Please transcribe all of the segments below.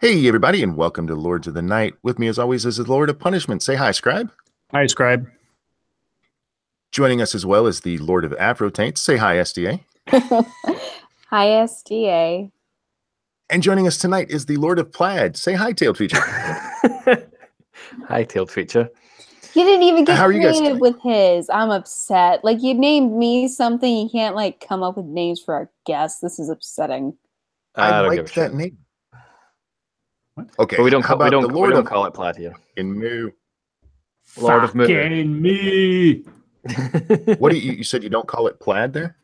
Hey, everybody, and welcome to Lords of the Night. With me, as always, is the Lord of Punishment. Say hi, Scribe. Hi, Scribe. Joining us as well is the Lord of Afro Taints. Say hi, SDA. Hi, SDA. And joining us tonight is the Lord of Plaid. Say hi, Tailed Feature. Hi, Tailed Feature. He didn't even get How are you guys creative with his. I'm upset. Like, you named me something. You can't, like, come up with names for our guests. This is upsetting. I like that name. What? Okay, but we don't how call, about we the Lord don't of call it Plaid here. in Moo? Lord of Moo. Fucking me. What do you said you don't call it Plaid there?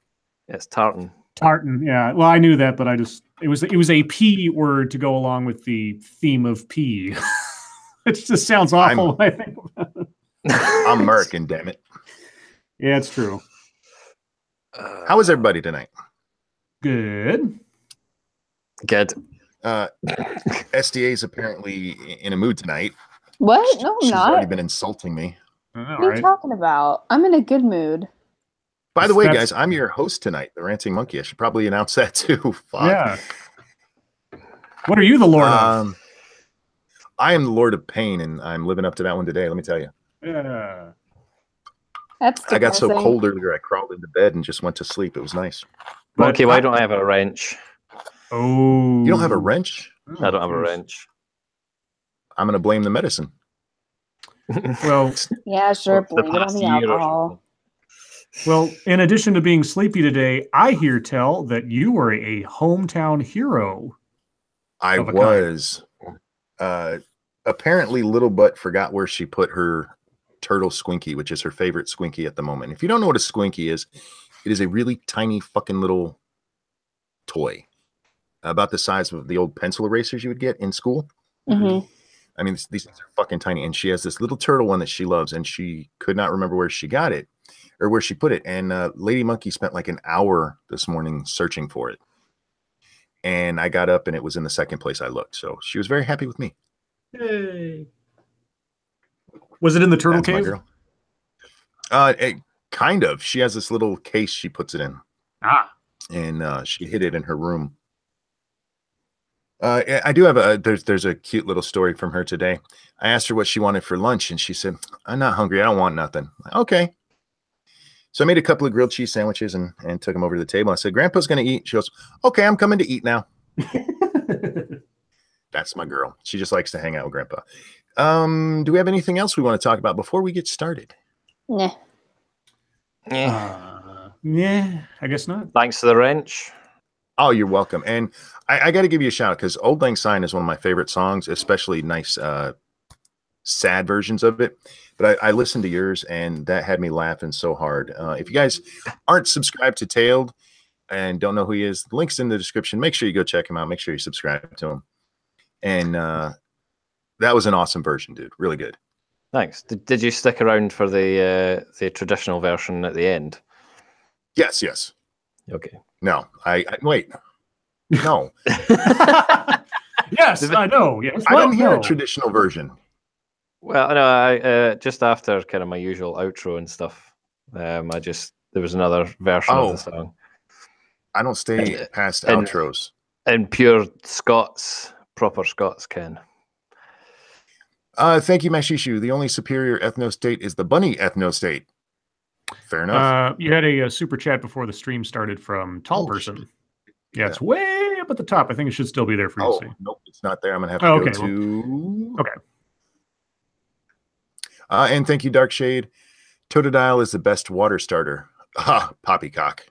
It's tartan. Tartan, yeah. Well, I knew that, but it was a P word to go along with the theme of P. It just sounds awful. I think. I'm American, damn it. Yeah, it's true. How is everybody tonight? Good. Good. SDA is apparently in a mood tonight. What? No, I'm She's not. already been insulting me. What are you talking about? I'm in a good mood. By the way, guys, I'm your host tonight, the Ranting Monkey. I should probably announce that too. Fuck. Yeah. What are you the Lord of? I am the Lord of Pain, and I'm living up to that one today, let me tell you. Yeah. That's depressing. I got so cold earlier, I crawled into bed and just went to sleep. It was nice. Monkey, why don't I have a wrench? Oh. You don't have a wrench? I don't have a wrench. I'm going to blame the medicine. Well, yeah, sure. Blame it on the alcohol. Well, in addition to being sleepy today, I hear tell that you were a hometown hero. I was. Apparently, Little Butt forgot where she put her turtle squinky, which is her favorite squinky at the moment. If you don't know what a squinky is, it is a really tiny fucking little toy, about the size of the old pencil erasers you would get in school. Mm-hmm. I mean, these things are fucking tiny, and she has this little turtle one that she loves, and she could not remember where she got it or where she put it. And Lady Monkey spent like an hour this morning searching for it. And I got up and it was in the second place I looked. So she was very happy with me. Yay. Was it in the turtle cave? Kind of. She has this little case she puts it in. Ah. And she hid it in her room. I do have there's a cute little story from her today. I asked her what she wanted for lunch, and she said, "I'm not hungry. I don't want nothing." Okay. So I made a couple of grilled cheese sandwiches and took them over to the table. I said, "Grandpa's going to eat." She goes, "Okay, I'm coming to eat now." That's my girl. She just likes to hang out with Grandpa. Do we have anything else we want to talk about before we get started? Nah. Yeah, I guess not. Thanks to the wrench. Oh, you're welcome. And I got to give you a shout out because Old Lang Syne is one of my favorite songs, especially nice, sad versions of it. But I listened to yours, and that had me laughing so hard. If you guys aren't subscribed to Tailed and don't know who he is, the link's in the description. Make sure you go check him out. Make sure you subscribe to him. And that was an awesome version, dude. Really good. Thanks. Did you stick around for the traditional version at the end? Yes, yes. Okay. No, I wait. No. Yes, I know. Yes, I didn't hear a traditional version. Well, no, I just after kind of my usual outro and stuff, there was another version of the song. I don't stay past outros. In pure Scots, proper Scots, Ken. Thank you, Mashishu. The only superior ethno-state is the bunny ethno-state. Fair enough. You had a super chat before the stream started from Tall Person. Yeah, it's way up at the top. I think it should still be there for you to see. Nope, it's not there. I'm going to have to go to... Okay. And thank you, Dark Shade. Totodile is the best water starter. Ah, poppycock.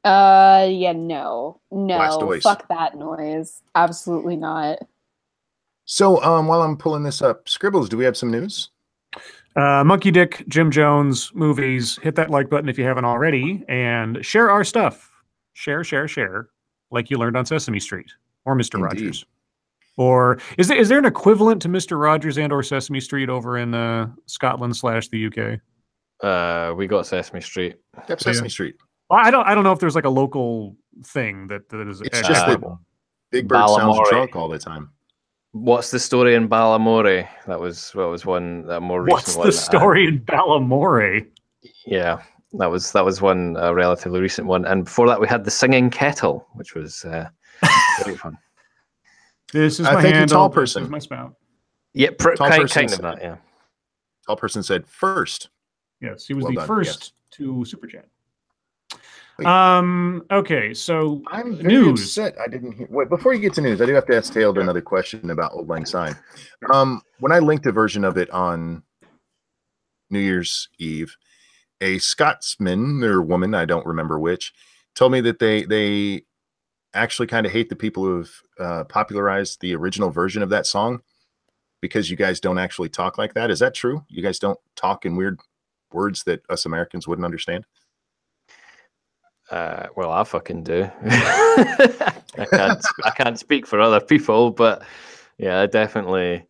Yeah, no. Blastoise. Fuck that noise. Absolutely not. So, while I'm pulling this up, Scribbles, do we have some news? Monkey Dick, Jim Jones, movies. Hit that like button if you haven't already, and share our stuff. Share, like you learned on Sesame Street or Mr. Rogers. Or is there an equivalent to Mr. Rogers and or Sesame Street over in Scotland / the UK? We got Sesame Street. Yep, Sesame Street. Well, I don't know if there's like a local thing that is. It's just that Big Bird sounds drunk all the time. What's the story in Balamore? That was one that more recent one. What's the story in Balamore? Yeah, that was one relatively recent one, and before that we had the Singing Kettle, which was very fun. This is my thank handle. you, tall This person. is my spout. Yeah, Tall kind person of said- that. Yeah. Tall person said first. Yes, he was Well the done, first to super chat. Wait. Okay, so I'm very news. upset. I didn't hear. Wait, before you get to news, I do have to ask Taylor another question about Old Lang Syne. When I linked a version of it on New Year's Eve, a Scotsman or woman, I don't remember which, told me that they actually kind of hate the people who've popularized the original version of that song because you guys don't actually talk like that. Is that true? You guys don't talk in weird words that us Americans wouldn't understand? Well, I fucking do. I can't speak for other people, but yeah, I definitely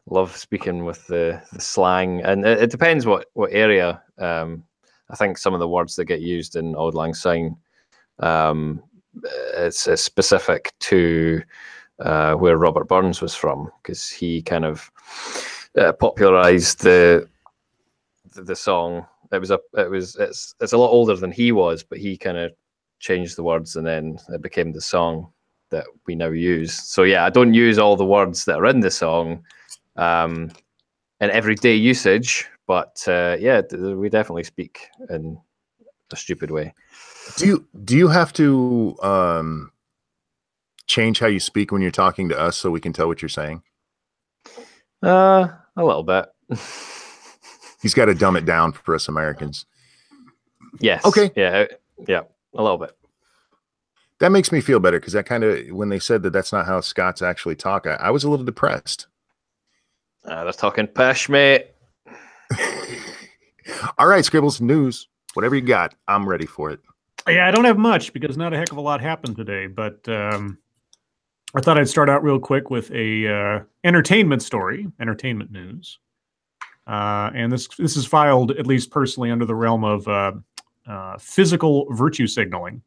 love speaking with the slang, and it depends what area. I think some of the words that get used in Auld Lang Syne, it's specific to where Robert Burns was from, because he kind of popularized the song. It's a lot older than he was, but he kind of changed the words, and then it became the song that we now use. So yeah, I don't use all the words that are in the song in everyday usage, but yeah, we definitely speak in a stupid way. Do you have to change how you speak when you're talking to us so we can tell what you're saying? A little bit. He's got to dumb it down for us Americans. Yes. Okay. Yeah. A little bit. That makes me feel better, because that kind of, when they said that that's not how Scots actually talk, I was a little depressed. They're talking pish, mate. All right, Scribbles, news. Whatever you got, I'm ready for it. Yeah, I don't have much because not a heck of a lot happened today, but I thought I'd start out real quick with a entertainment story, entertainment news. And this is filed, at least personally, under the realm of physical virtue signaling.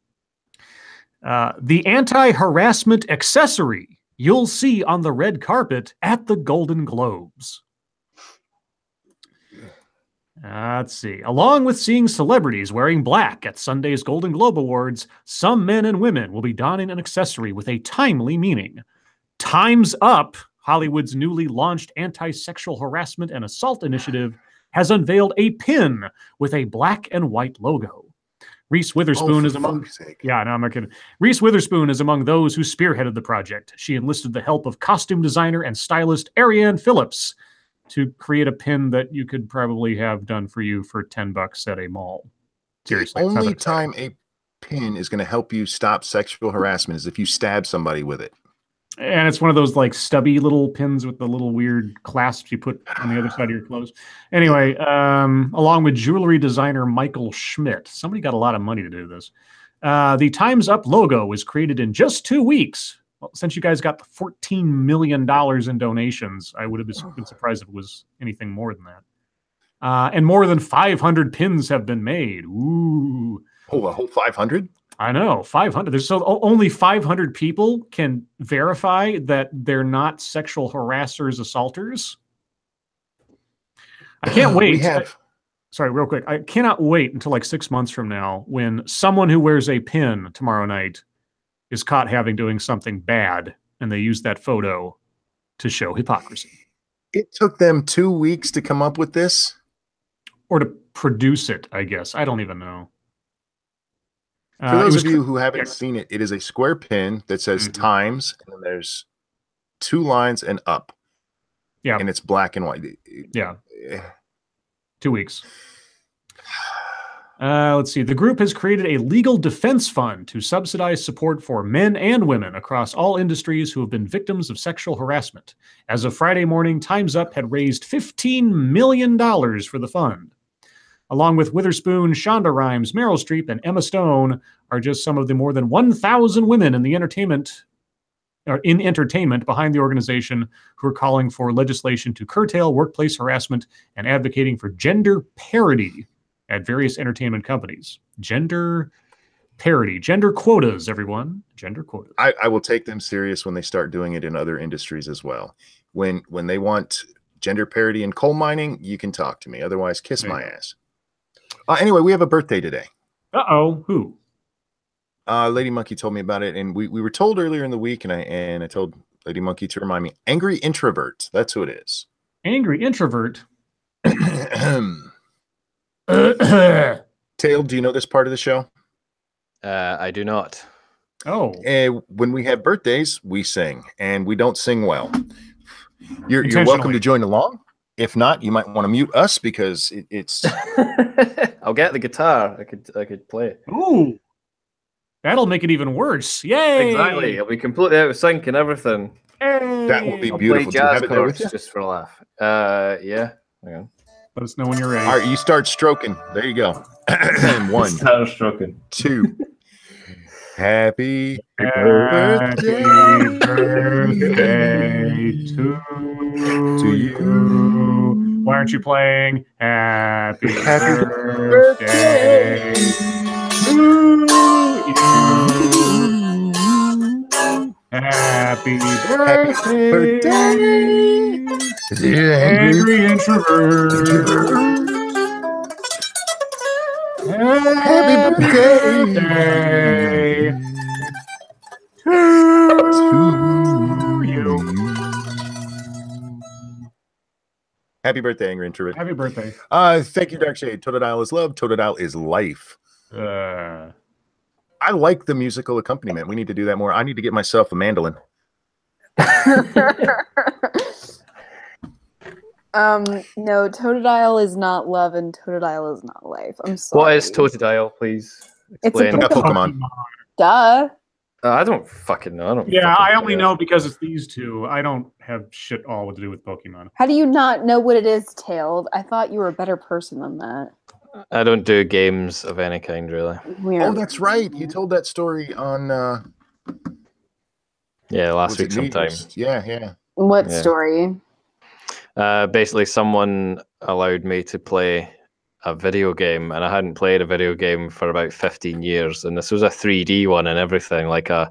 The anti-harassment accessory you'll see on the red carpet at the Golden Globes. Let's see. Along with seeing celebrities wearing black at Sunday's Golden Globe Awards, some men and women will be donning an accessory with a timely meaning. Time's Up, Hollywood's newly launched anti-sexual harassment and assault initiative, has unveiled a pin with a black and white logo. Reese Witherspoon is among... Yeah, no, I'm not kidding. Reese Witherspoon is among those who spearheaded the project. She enlisted the help of costume designer and stylist Ariane Phillips to create a pin that you could probably have done for you for $10 at a mall. Seriously. The only time a pin is going to help you stop sexual harassment is if you stab somebody with it. And it's one of those like stubby little pins with the little weird clasps you put on the other side of your clothes. Anyway, along with jewelry designer Michael Schmidt, somebody got a lot of money to do this. The Time's Up logo was created in just 2 weeks. Well, since you guys got $14 million in donations, I would have been surprised if it was anything more than that. And more than 500 pins have been made. Ooh. Oh, a whole 500? I know, 500. There's so only 500 people can verify that they're not sexual harassers, assaulters. I can't wait. Sorry, real quick. I cannot wait until like 6 months from now when someone who wears a pin tomorrow night is caught doing something bad, and they use that photo to show hypocrisy. It took them 2 weeks to come up with this? Or to produce it, I guess. I don't even know. For those of you who haven't seen it, it is a square pin that says Times, and then there's 2 lines and up. Yeah. And it's black and white. Yeah. 2 weeks. Let's see. The group has created a legal defense fund to subsidize support for men and women across all industries who have been victims of sexual harassment. As of Friday morning, Time's Up had raised $15 million for the fund. Along with Witherspoon, Shonda Rhimes, Meryl Streep, and Emma Stone are just some of the more than 1,000 women in entertainment behind the organization who are calling for legislation to curtail workplace harassment and advocating for gender parity at various entertainment companies. Gender parity, gender quotas, everyone. Gender quotas. I will take them serious when they start doing it in other industries as well. When they want gender parity in coal mining, you can talk to me. Otherwise, kiss my ass. Anyway, we have a birthday today. Uh-oh. Who? Lady Monkey told me about it, and we were told earlier in the week, and I told Lady Monkey to remind me. Angry Introvert. That's who it is. Angry Introvert. Tail, do you know this part of the show? I do not. Oh. When we have birthdays, we sing, and we don't sing well. You're welcome to join along. If not, you might want to mute us because it's. I'll get the guitar. I could play it. Ooh, that'll make it even worse. Yay! Exactly. It'll be completely out of sync and everything. Hey! That will be I'll beautiful. play Do you jazz have it there with chords you? just for a laugh. Yeah. Hang on. Let us know when you're ready. All right, you start stroking. There you go. And 1, Start stroking. 2. Happy birthday to you. Why aren't you playing Happy birthday to you? Happy birthday, Angry Introvert. Happy birthday to you. Happy birthday, Angry Introvert. Happy birthday. Thank you, Darkshade. Totodile is love. Totodile is life. I like the musical accompaniment. We need to do that more. I need to get myself a mandolin. No, Totodile is not love and Totodile is not life. I'm sorry. What is Totodile, please? It's a Explain. Pokemon. Duh. I don't fucking know. I only know because it's these two. I don't have shit all to do with Pokemon. How do you not know what it is, Tailed? I thought you were a better person than that. I don't do games of any kind, really. Weird. Oh, that's right. You told that story on Last week New sometime. Year's? Yeah. What Yeah. story? Basically, someone allowed me to play a video game, and I hadn't played a video game for about 15 years. And this was a 3D one and everything, like an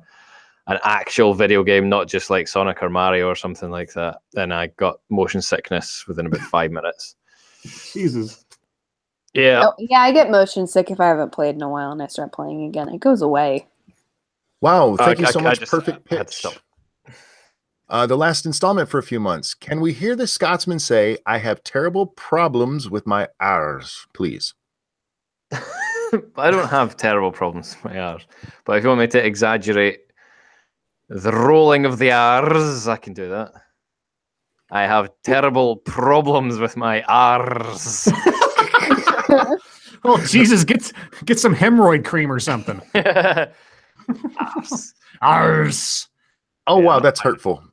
actual video game, not just like Sonic or Mario or something like that. And I got motion sickness within about 5 minutes. Jesus. Yeah. Oh, yeah, I get motion sick if I haven't played in a while and I start playing again. It goes away. Wow. Thank you so much. I Perfect had to pitch. stop. The last installment for a few months. Can we hear the Scotsman say, I have terrible problems with my R's, please? I don't have terrible problems with my R's. But if you want me to exaggerate the rolling of the R's, I can do that. I have terrible problems with my R's. Oh, Jesus, get some hemorrhoid cream or something. Arse. Arse. Oh, wow. That's hurtful.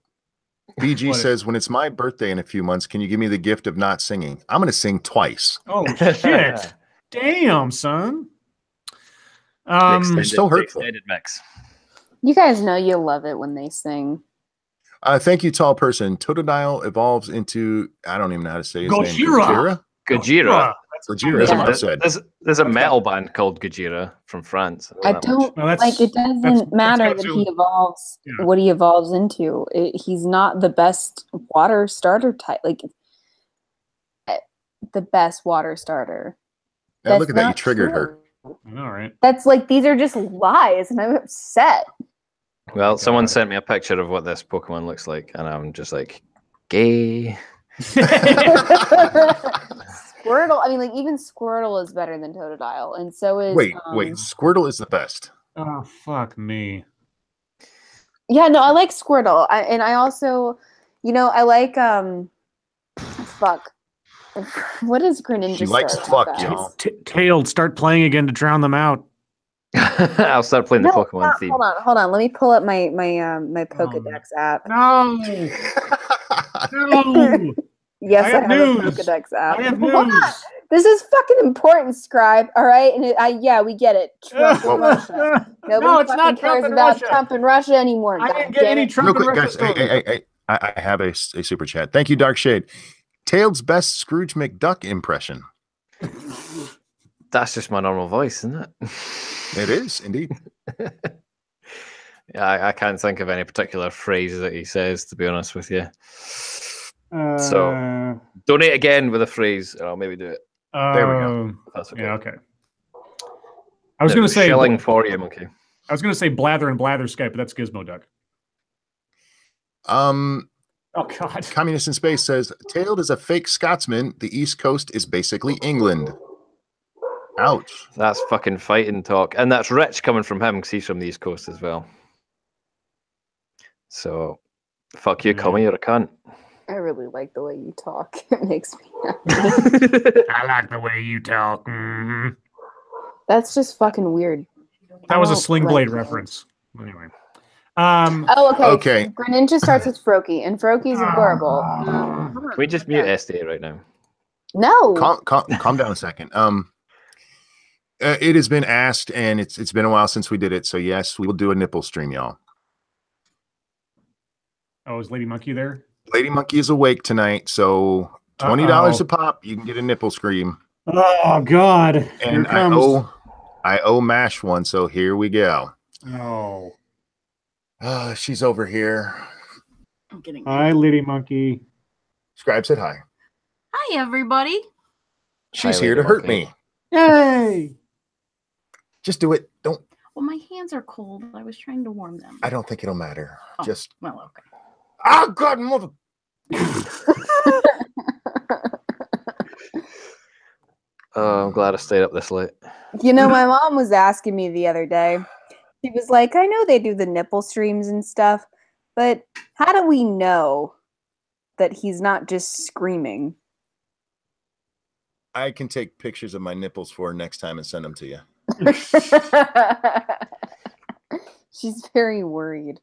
BG What? says, when it's my birthday in a few months, can you give me the gift of not singing? I'm going to sing twice. Oh, shit. Damn, son. It's so hurtful. Extended mix. You guys know you love it when they sing. Thank you, tall person. Totodile evolves into, I don't even know how to say his name. Gojira. Gojira. Gojira, that's what I said. There's a metal band called Gojira from France. I don't No, like it. Doesn't matter that he evolves what he evolves into. He's not the best water starter type. Like the best water starter. Now look at that. You triggered her. All right. That's like these are just lies, and I'm upset. Well, someone sent me a picture of what this Pokemon looks like, and I'm just like, gay. Squirtle. I mean, like even Squirtle is better than Totodile, and so is. Wait. Squirtle is the best. Oh, fuck me. Yeah, no, I like Squirtle, and I also, I like fuck. What is Greninja? She likes fuck, y'all. Tailed, start playing again to drown them out. I'll start playing the Pokemon theme. Hold on. Let me pull up my Pokedex app. No. No. Yes, I have news. a Pokedex app. I have Hold news. on. This is fucking important, Scribe. All right, and we get it. Trump and Russia. Nobody it's not cares Trump and about Russia. Trump and Russia anymore. I God didn't get damn any it. Trump Real and quick, Russia guys. stories. Hey. I have a super chat. Thank you, Dark Shade. Tail's best Scrooge McDuck impression. That's just my normal voice, isn't it? It is, indeed. Yeah, I can't think of any particular phrase that he says, to be honest with you. So donate again with a phrase, and I'll maybe do it. There we go. That's okay. Yeah, okay. I was going to say shilling for you, monkey. I was going to say blather and blather Skype, but that's Gizmo Duck. Oh God. Communist in Space says Tailed is a fake Scotsman. The East Coast is basically England. Ouch. That's fucking fighting talk. And that's rich coming from him because he's from the East Coast as well. So, fuck you, Commie, you're a cunt. I really like the way you talk. It makes me happy. I like the way you talk. Mhm. That's just fucking weird. That was a I don't Sling like Blade that. reference. Anyway. Oh, okay. Okay. Greninja starts with Froakie, and Froakie's adorable. Can we just mute SDA right now? No. Calm down a second. It has been asked, and it's been a while since we did it. So yes, we will do a nipple stream, y'all. Oh, is Lady Monkey there? Lady Monkey is awake tonight, so $20 a pop. You can get a nipple scream. Oh God! And I owe Mash one, so here we go. Oh. She's over here. I'm getting. Hi, Lady Monkey. Scribe said hi. Hi, everybody. She's Hi, here to Lady hurt Monkey. me. Hey! Just do it. Don't. Well, my hands are cold. I was trying to warm them. I don't think it'll matter. Oh, Just. well, okay. Oh God, mother. Oh, I'm glad I stayed up this late. You know, my mom was asking me the other day. She was like, I know they do the nipple streams and stuff, but how do we know that he's not just screaming? I can take pictures of my nipples for her next time and send them to you. She's very worried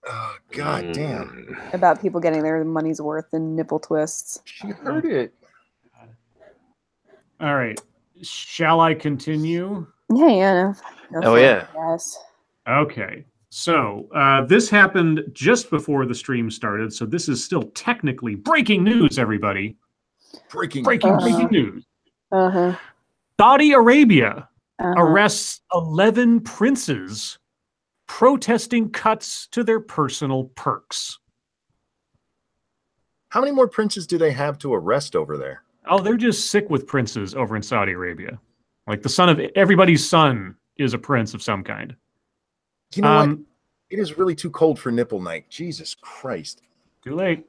Oh God damn. about people getting their money's worth in nipple twists. She heard it. All right. Shall I continue? Yeah. No, Oh, yeah. Yes. Okay. So this happened just before the stream started, so this is still technically breaking news, everybody. Breaking News. Uh-huh. Saudi Arabia Uh-huh. arrests 11 princes protesting cuts to their personal perks. How many more princes do they have to arrest over there? Oh, they're just sick with princes over in Saudi Arabia. Like the son of everybody's son is a prince of some kind. You know what? It is really too cold for nipple night. Jesus Christ. Too late.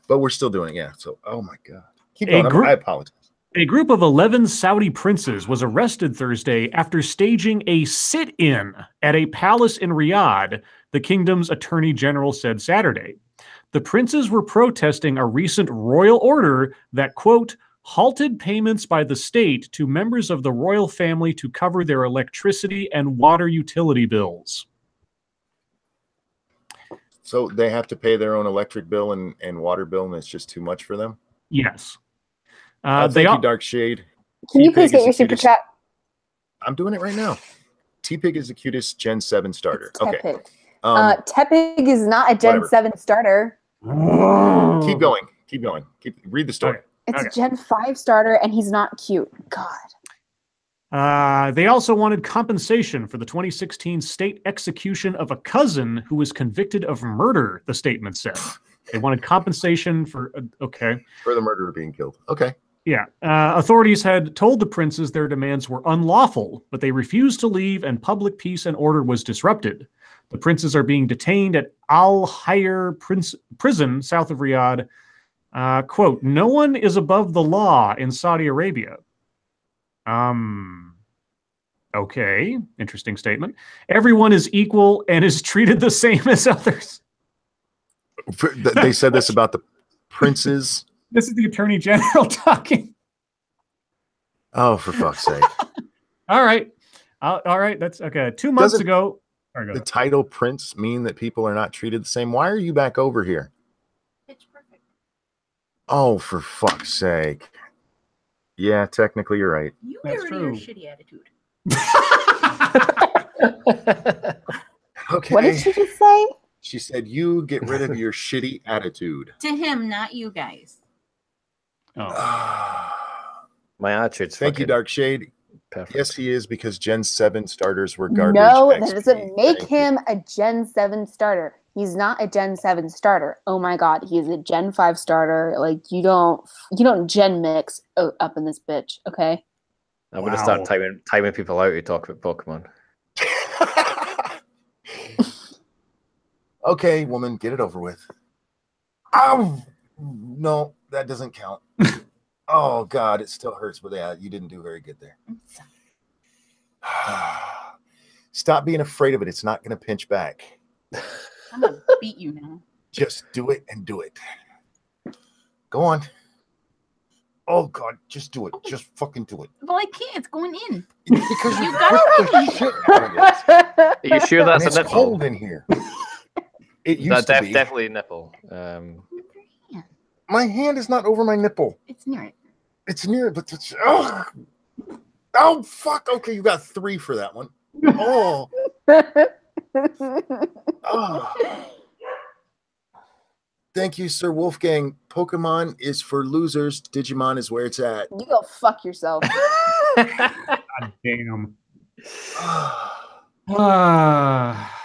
But we're still doing it. Yeah. So, oh my God. Keep A going. group- I apologize. A group of 11 Saudi princes was arrested Thursday after staging a sit-in at a palace in Riyadh, the kingdom's attorney general said Saturday. The princes were protesting a recent royal order that, quote, halted payments by the state to members of the royal family to cover their electricity and water utility bills. So they have to pay their own electric bill and water bill, and it's just too much for them? Yes. Thank you, Dark Shade. Can you please T-Pig get is your the super cutest- chat? I'm doing it right now. T-Pig is the cutest Gen 7 starter. Okay. Tepig. Um, Tepig is not a Gen whatever. 7 starter. keep going. Keep going. Read the story. Okay. It's Okay. a Gen 5 starter, and he's not cute. God. They also wanted compensation for the 2016 state execution of a cousin who was convicted of murder, the statement said. They wanted compensation for, okay. For the murderer being killed. Okay. Yeah. Authorities had told the princes their demands were unlawful, but they refused to leave and public peace and order was disrupted. The princes are being detained at Al Hayr prison south of Riyadh. Quote, no one is above the law in Saudi Arabia. Okay, interesting statement. Everyone is equal and is treated the same as others. They said this about the princes. This is the Attorney General talking. Oh, for fuck's sake. All right. All right. That's okay. 2 months Doesn't ago. Sorry, go the ahead. title prince mean that people are not treated the same? Why are you back over here? It's perfect. Oh, for fuck's sake. Yeah, technically you're right. You That's get rid of your true. shitty attitude. Okay. What did she just say? She said, you get rid of your shitty attitude. To him, not you guys. Oh. My attitude's Thank you, fucking Dark Shade. perfect. Yes, he is, because Gen 7 starters were garbage. No, that XP. doesn't make Thank you. him a Gen 7 starter. He's not a Gen 7 starter. Oh my God, he's a Gen 5 starter. Like you don't Gen mix up in this bitch, okay? I'm going to Wow. start timing people out who talk about Pokemon. Okay, woman, get it over with. Oh, no, that doesn't count. Oh, God, it still hurts, but yeah, you didn't do very good there. Stop being afraid of it. It's not going to pinch back. I'm going to beat you now. Just do it and do it. Go on. Oh, God, just do it. Just fucking do it. Well, I can't. It's going in. Because You you got got the shit out of it. Are you sure that's And a it's nipple? cold in here. It used That's to be. definitely a nipple. My hand is not over my nipple. It's near it. It's near it, but it's... Oh, fuck. Okay, you got 3 for that one. Oh. Oh. Thank you, Sir Wolfgang. Pokemon is for losers. Digimon is where it's at. You go fuck yourself. God damn. Ah.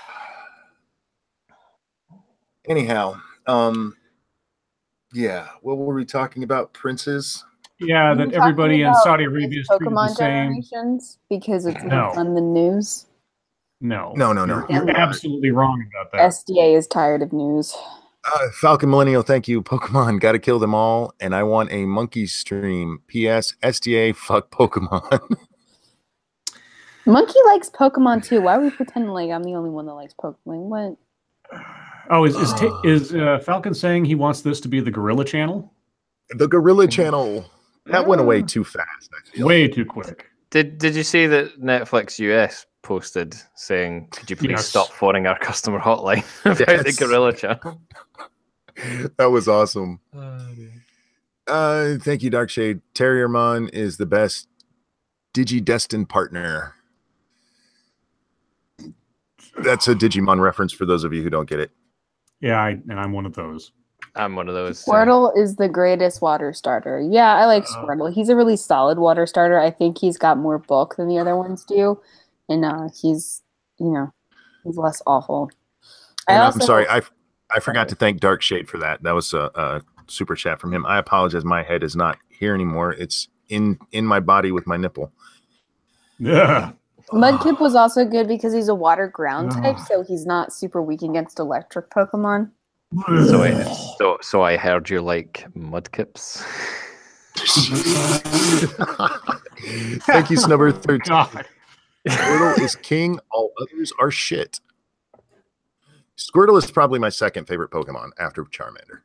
Anyhow, yeah, what were we talking about? Princes? Yeah, You that were everybody talking in about Saudi Arabia is treated the Pokemon same. generations because it's No. on the news. No. No. You're absolutely wrong about that. SDA is tired of news. Falcon Millennial, thank you. Pokemon, gotta kill them all. And I want a monkey stream. P.S. SDA, fuck Pokemon. Monkey likes Pokemon too. Why are we pretending like I'm the only one that likes Pokemon? What? Oh, is Falcon saying he wants this to be the Gorilla Channel? The Gorilla Channel. That went away too fast, I feel. Way too quick. Did you see that Netflix US posted saying, "Could you please stop phoning our customer hotline about the Gorilla Channel?" That was awesome. Thank you, Darkshade. Terriermon is the best Digi-destined partner. That's a Digimon reference for those of you who don't get it. Yeah, and I'm one of those. I'm one of those. Squirtle is the greatest water starter. Yeah, I like Squirtle. He's a really solid water starter. I think he's got more bulk than the other ones do, and he's less awful. I'm sorry, I forgot to thank Darkshade for that. That was a super chat from him. I apologize. My head is not here anymore. It's in my body with my nipple. Yeah. Mudkip was also good because he's a water ground type, so he's not super weak against electric Pokemon. So I heard you like Mudkips. Thank you, Snubber13. Squirtle is king. All others are shit. Squirtle is probably my second favorite Pokemon after Charmander.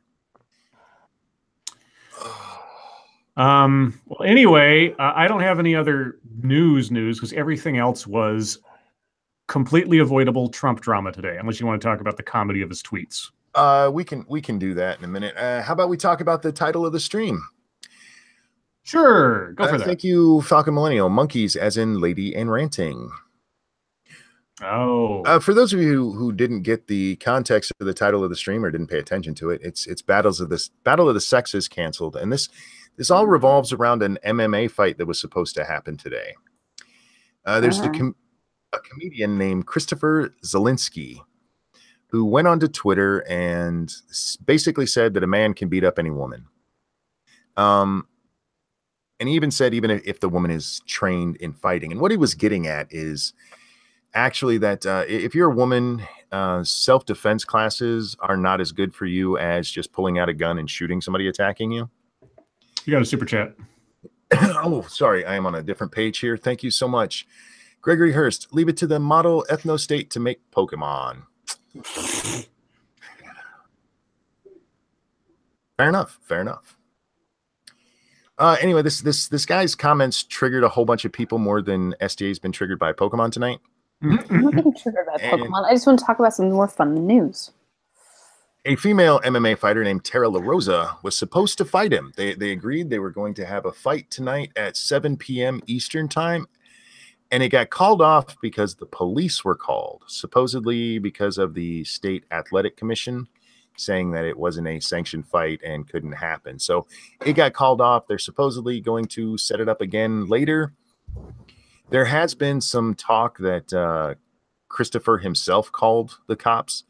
Well, anyway, I don't have any other news because everything else was completely avoidable Trump drama today, unless you want to talk about the comedy of his tweets. We can do that in a minute. How about we talk about the title of the stream? Sure, go for that. Thank you, Falcon Millennial. Monkeys, as in lady and ranting. Oh. For those of you who didn't get the context of the title of the stream or didn't pay attention to it, it's Battle of the Sexes canceled, and this all revolves around an MMA fight that was supposed to happen today. There's a comedian named Christopher Zielinski who went onto Twitter and basically said that a man can beat up any woman. And he even said even if the woman is trained in fighting. And what he was getting at is actually that if you're a woman, self-defense classes are not as good for you as just pulling out a gun and shooting somebody attacking you. You got a super chat. Oh, sorry. I am on a different page here. Thank you so much. Gregory Hurst, leave it to the model ethno-state to make Pokemon. Fair enough. Anyway, this guy's comments triggered a whole bunch of people more than SDA's been triggered by Pokemon tonight. I'm not getting triggered by Pokemon. I just want to talk about something more fun than news. A female MMA fighter named Tara LaRosa was supposed to fight him. They agreed they were going to have a fight tonight at 7 p.m. Eastern time, and it got called off because the police were called, supposedly because of the State Athletic Commission saying that it wasn't a sanctioned fight and couldn't happen. So it got called off. They're supposedly going to set it up again later. There has been some talk that Christopher himself called the cops.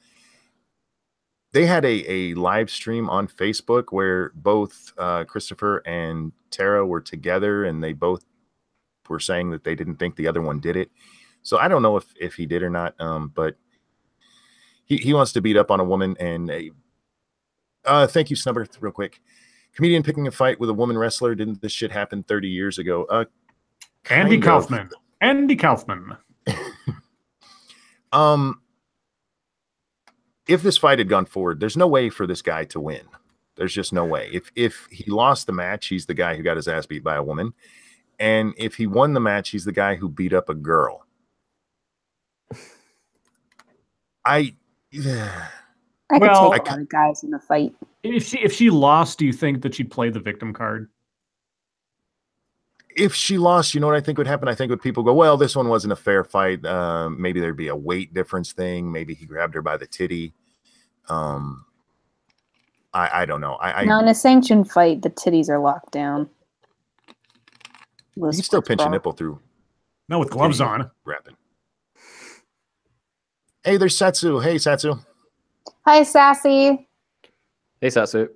They had a live stream on Facebook where both Christopher and Tara were together, and they both were saying that they didn't think the other one did it. So I don't know if he did or not, but he wants to beat up on a woman. And thank you, Snubber, real quick. Comedian picking a fight with a woman wrestler. Didn't this shit happen 30 years ago? Andy Kaufman. Andy Kaufman. If this fight had gone forward, there's no way for this guy to win. There's just no way. If he lost the match, he's the guy who got his ass beat by a woman. And if he won the match, he's the guy who beat up a girl. I could take a lot of guys in a fight. If she lost, do you think that she'd play the victim card? If she lost, you know what I think would happen? I think would people go, well, this one wasn't a fair fight. Maybe there'd be a weight difference thing. Maybe he grabbed her by the titty. I don't know. Now, in a sanctioned fight, the titties are locked down. You can still pinch a nipple through. No, with gloves on. Grabbing. Hey, there's Satsu. Hey, Satsu. Hi, Sassy. Hey, Satsu.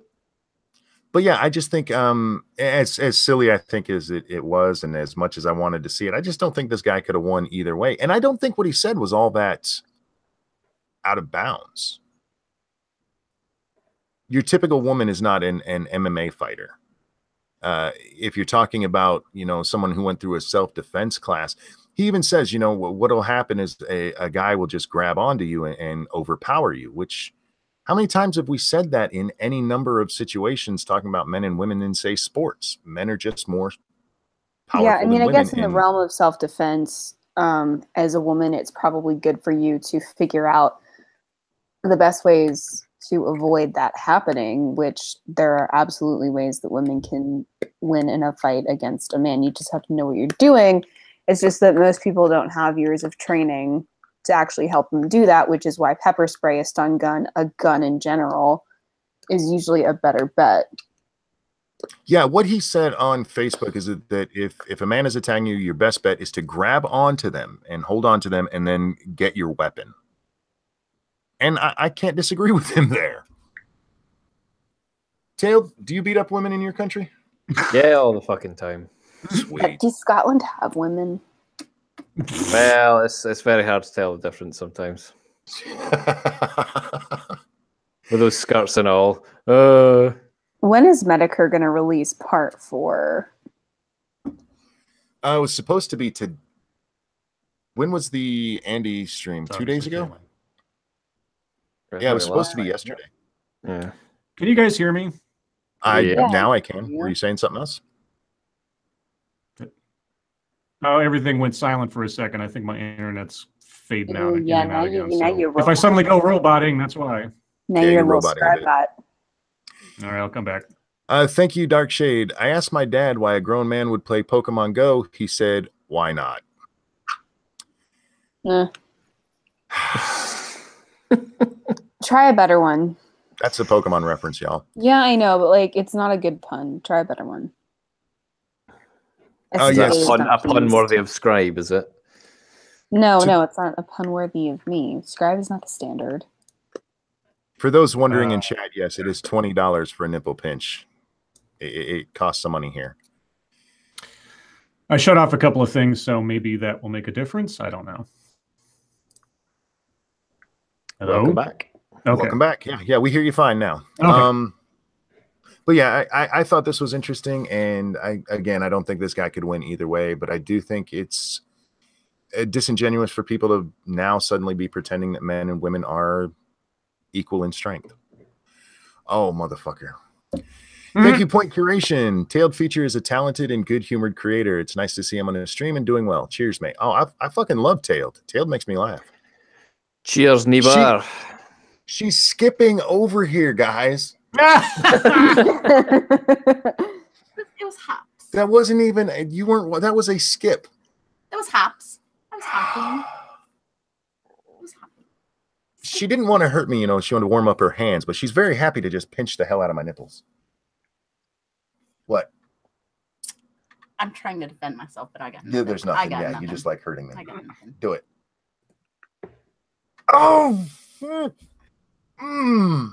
But yeah, I just think as silly I think as it was, and as much as I wanted to see it, I just don't think this guy could have won either way. And I don't think what he said was all that out of bounds. Your typical woman is not an MMA fighter. If you're talking about, someone who went through a self-defense class, he even says, what will happen is a guy will just grab onto you and overpower you, which how many times have we said that in any number of situations talking about men and women in, say, sports? Men are just more powerful. Yeah, I mean, than I guess women. in the realm of self-defense, as a woman, it's probably good for you to figure out the best ways to avoid that happening, which there are absolutely ways that women can win in a fight against a man. You just have to know what you're doing. It's just that most people don't have years of training to actually help them do that, which is why pepper spray, a stun gun, a gun in general, is usually a better bet. Yeah, what he said on Facebook is that if a man is attacking you, your best bet is to grab onto them and hold on to them and then get your weapon. And I can't disagree with him there. Tail, do you beat up women in your country? Yeah, all the fucking time. Sweet. Does Scotland have women? Well, it's very hard to tell the difference sometimes. With those skirts and all. When is Medicare going to release part 4? It was supposed to be when was the Andy stream? 2 days ago? Yeah, it was supposed to be yesterday. Yeah. Can you guys hear me? Now I can. Were you saying something else? Oh, everything went silent for a second. I think my internet's fading out. Yeah, now you're if I suddenly go roboting, that's why. Now you're a little Scribe bot. All right, I'll come back. Thank you, Dark Shade. I asked my dad why a grown man would play Pokemon Go. He said, why not? Try a better one. That's a Pokemon reference, y'all. Yeah, I know, but it's not a good pun. Try a better one. Oh, yes. A pun worthy of Scribe, is it? No, it's not a pun worthy of me. Scribe is not the standard. For those wondering in chat, yes, it is $20 for a nipple pinch. It costs some money here. I shut off a couple of things, so maybe that will make a difference. I don't know. Hello? Welcome back. Okay. Welcome back. Yeah, we hear you fine now. Okay. But yeah, I thought this was interesting, and I don't think this guy could win either way, but I do think it's disingenuous for people to now suddenly be pretending that men and women are equal in strength. Oh, motherfucker. Thank you, Point Curation. Tailed Feature is a talented and good-humored creator. It's nice to see him on a stream and doing well. Cheers, mate. Oh, I fucking love Tailed. Tailed makes me laugh. Cheers, Nibar. She's skipping over here, guys. It was hops. That wasn't even, you weren't, that was a skip. That was hops. I was hopping. It was hopping. She didn't want to hurt me, she wanted to warm up her hands, but she's very happy to just pinch the hell out of my nipples. What? I'm trying to defend myself, but I got nothing. Yeah, there's nothing. I got Yeah, nothing. you just like hurting me. I got nothing. Do it. Oh! Mm.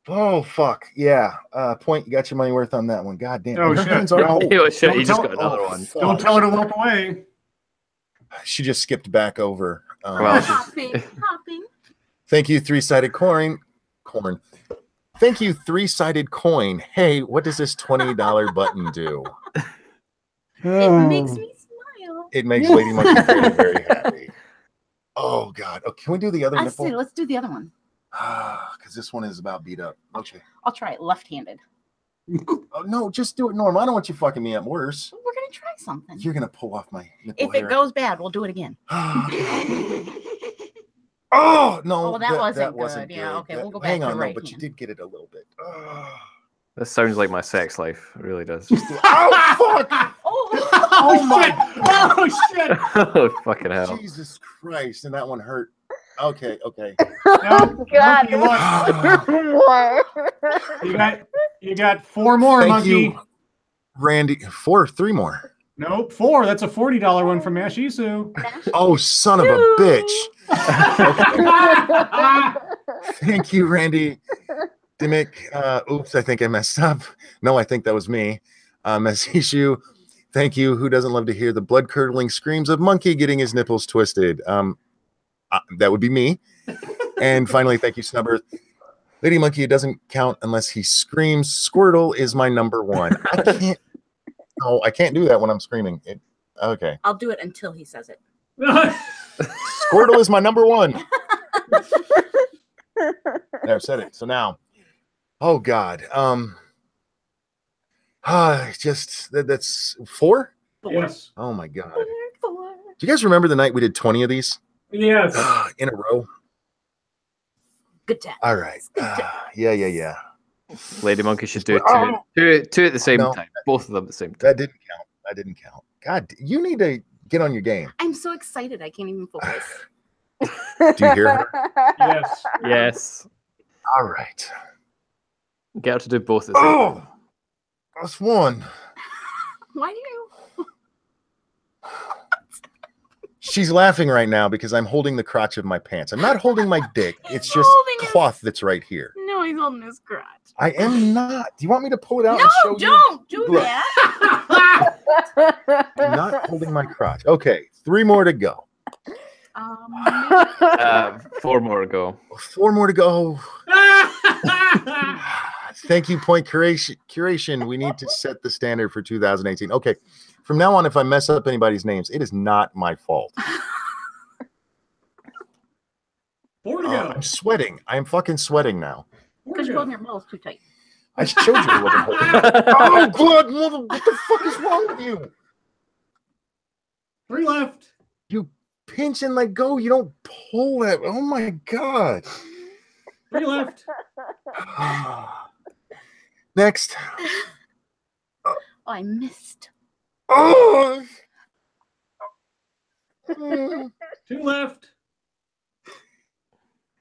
Oh, fuck. Yeah. Point, you got your money worth on that one. God damn. Oh, Her shit. hands are cold. Oh, shit, you just Don't got another one. Don't tell her to walk away. She just skipped back over. Well, Hopping. Thank you, three-sided coin. Thank you, three-sided coin. Hey, what does this $20 button do? It makes me smile. It makes Lady Monkey very, very happy. Oh God! Oh, can we do the other I nipple? say, let's do the other one. Because this one is about beat up. Okay. I'll try it left-handed. Oh no, just do it normal. I don't want you fucking me up worse. We're gonna try something. You're gonna pull off my nipple If hair. it goes bad, we'll do it again. Oh no! Oh, that wasn't wasn't good. Yeah, okay, we'll go back Hang to on, right but you hand. did get it a little bit. this sounds like my sex life. It really does. Oh fuck! Oh my! Oh shit! Oh, fucking hell. Jesus Christ! And that one hurt. Okay. No, God. Monkey, look. You got 4 more, Thank Monkey. you, Randy. 3 more. Nope, 4. That's a $40 one from Ashisu. Oh, son of a bitch! Thank you, Randy. Dimmick. Oops, I think I messed up. No, I think that was me. Mesishu. Thank you. Who doesn't love to hear the blood-curdling screams of Monkey getting his nipples twisted? That would be me. And finally, thank you, Snubber. Lady Monkey, it doesn't count unless he screams. Squirtle is my number 1. I can't do that when I'm screaming. Okay. I'll do it until he says it. Squirtle is my number 1. There, I said it. So now, oh God. That's 4? Yes. Oh my God. 4. Do you guys remember the night we did 20 of these Yes. in a row? Good job. All right. Yeah. Lady Monkey should do two at the same time. Both of them at the same time. That didn't count. God, you need to get on your game. I'm so excited. I can't even focus. Do you hear her? Yes. Yes. All right. Get her to do both at the same time. That's 1. Why do you? She's laughing right now because I'm holding the crotch of my pants. I'm not holding my dick. It's just holding his- cloth that's right here. No, he's holding his crotch. I am not. Do you want me to pull it out and show No, you? don't do Look. that. I'm not holding my crotch. Okay, 3 more to go. 4 more to go. 4 more to go. Thank you, Point Curation. We need to set the standard for 2018. Okay, from now on, if I mess up anybody's names, it is not my fault. 4 to go. I'm sweating. I am fucking sweating now. Because you're holding your balls too tight. I showed you a little bit. Oh, good mother! What the fuck is wrong with you? 3 left. You pinch and let go. You don't pull it. Oh my God. 3 left. Next. Oh, I missed. Oh. 2 left.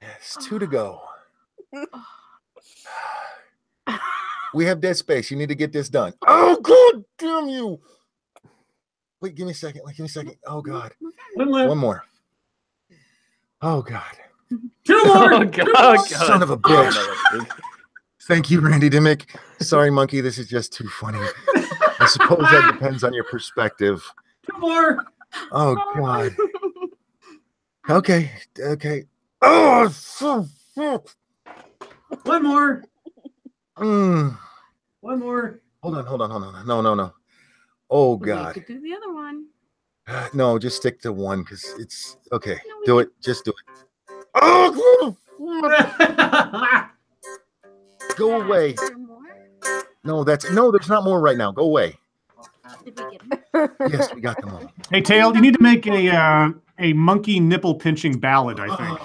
Yes, 2 to go. We have dead space. You need to get this done. Oh, God damn you. Wait, give me a second. Oh, God. 1 left. 1 more. Oh, God. 2 more. Oh, God. Son of a bitch. Thank you, Randy Dimmick. Sorry, Monkey. This is just too funny. I suppose that depends on your perspective. 2 more. Oh, God. Okay. Oh, so fuck. 1 more. 1 more. Hold on. No. Oh, God. We could do the other one. No, just stick to 1 because it's okay. Do it. Just do it. Oh, go away. Is there more? No, there's not more right now. Go away. Did we get them? Yes, we got them all. Hey, Tail, you need to make a monkey nipple pinching ballad, I think.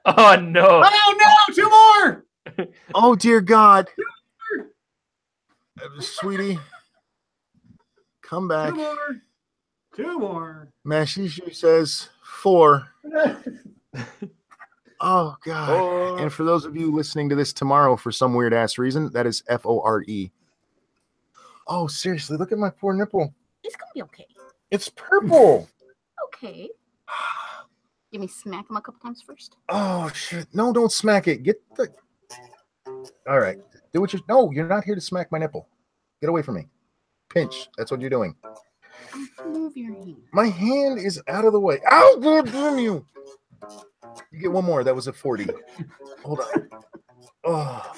Oh, no. Oh, no. 2 more. Oh, dear God. Sweetie, come back. 2 more. Mashishu says 4. Oh, God. Oh. And for those of you listening to this tomorrow for some weird ass reason, that is FORE. Oh, seriously, look at my poor nipple. It's gonna be okay. It's purple. Okay. Give me smack him a couple times first. Oh, shit. No, don't smack it. Get the... All right. Do what you... No, you're not here to smack my nipple. Get away from me. Pinch. That's what you're doing. Move your hand. My hand is out of the way. Ow, God damn you. You get one more. That was a 40. Hold on. Oh,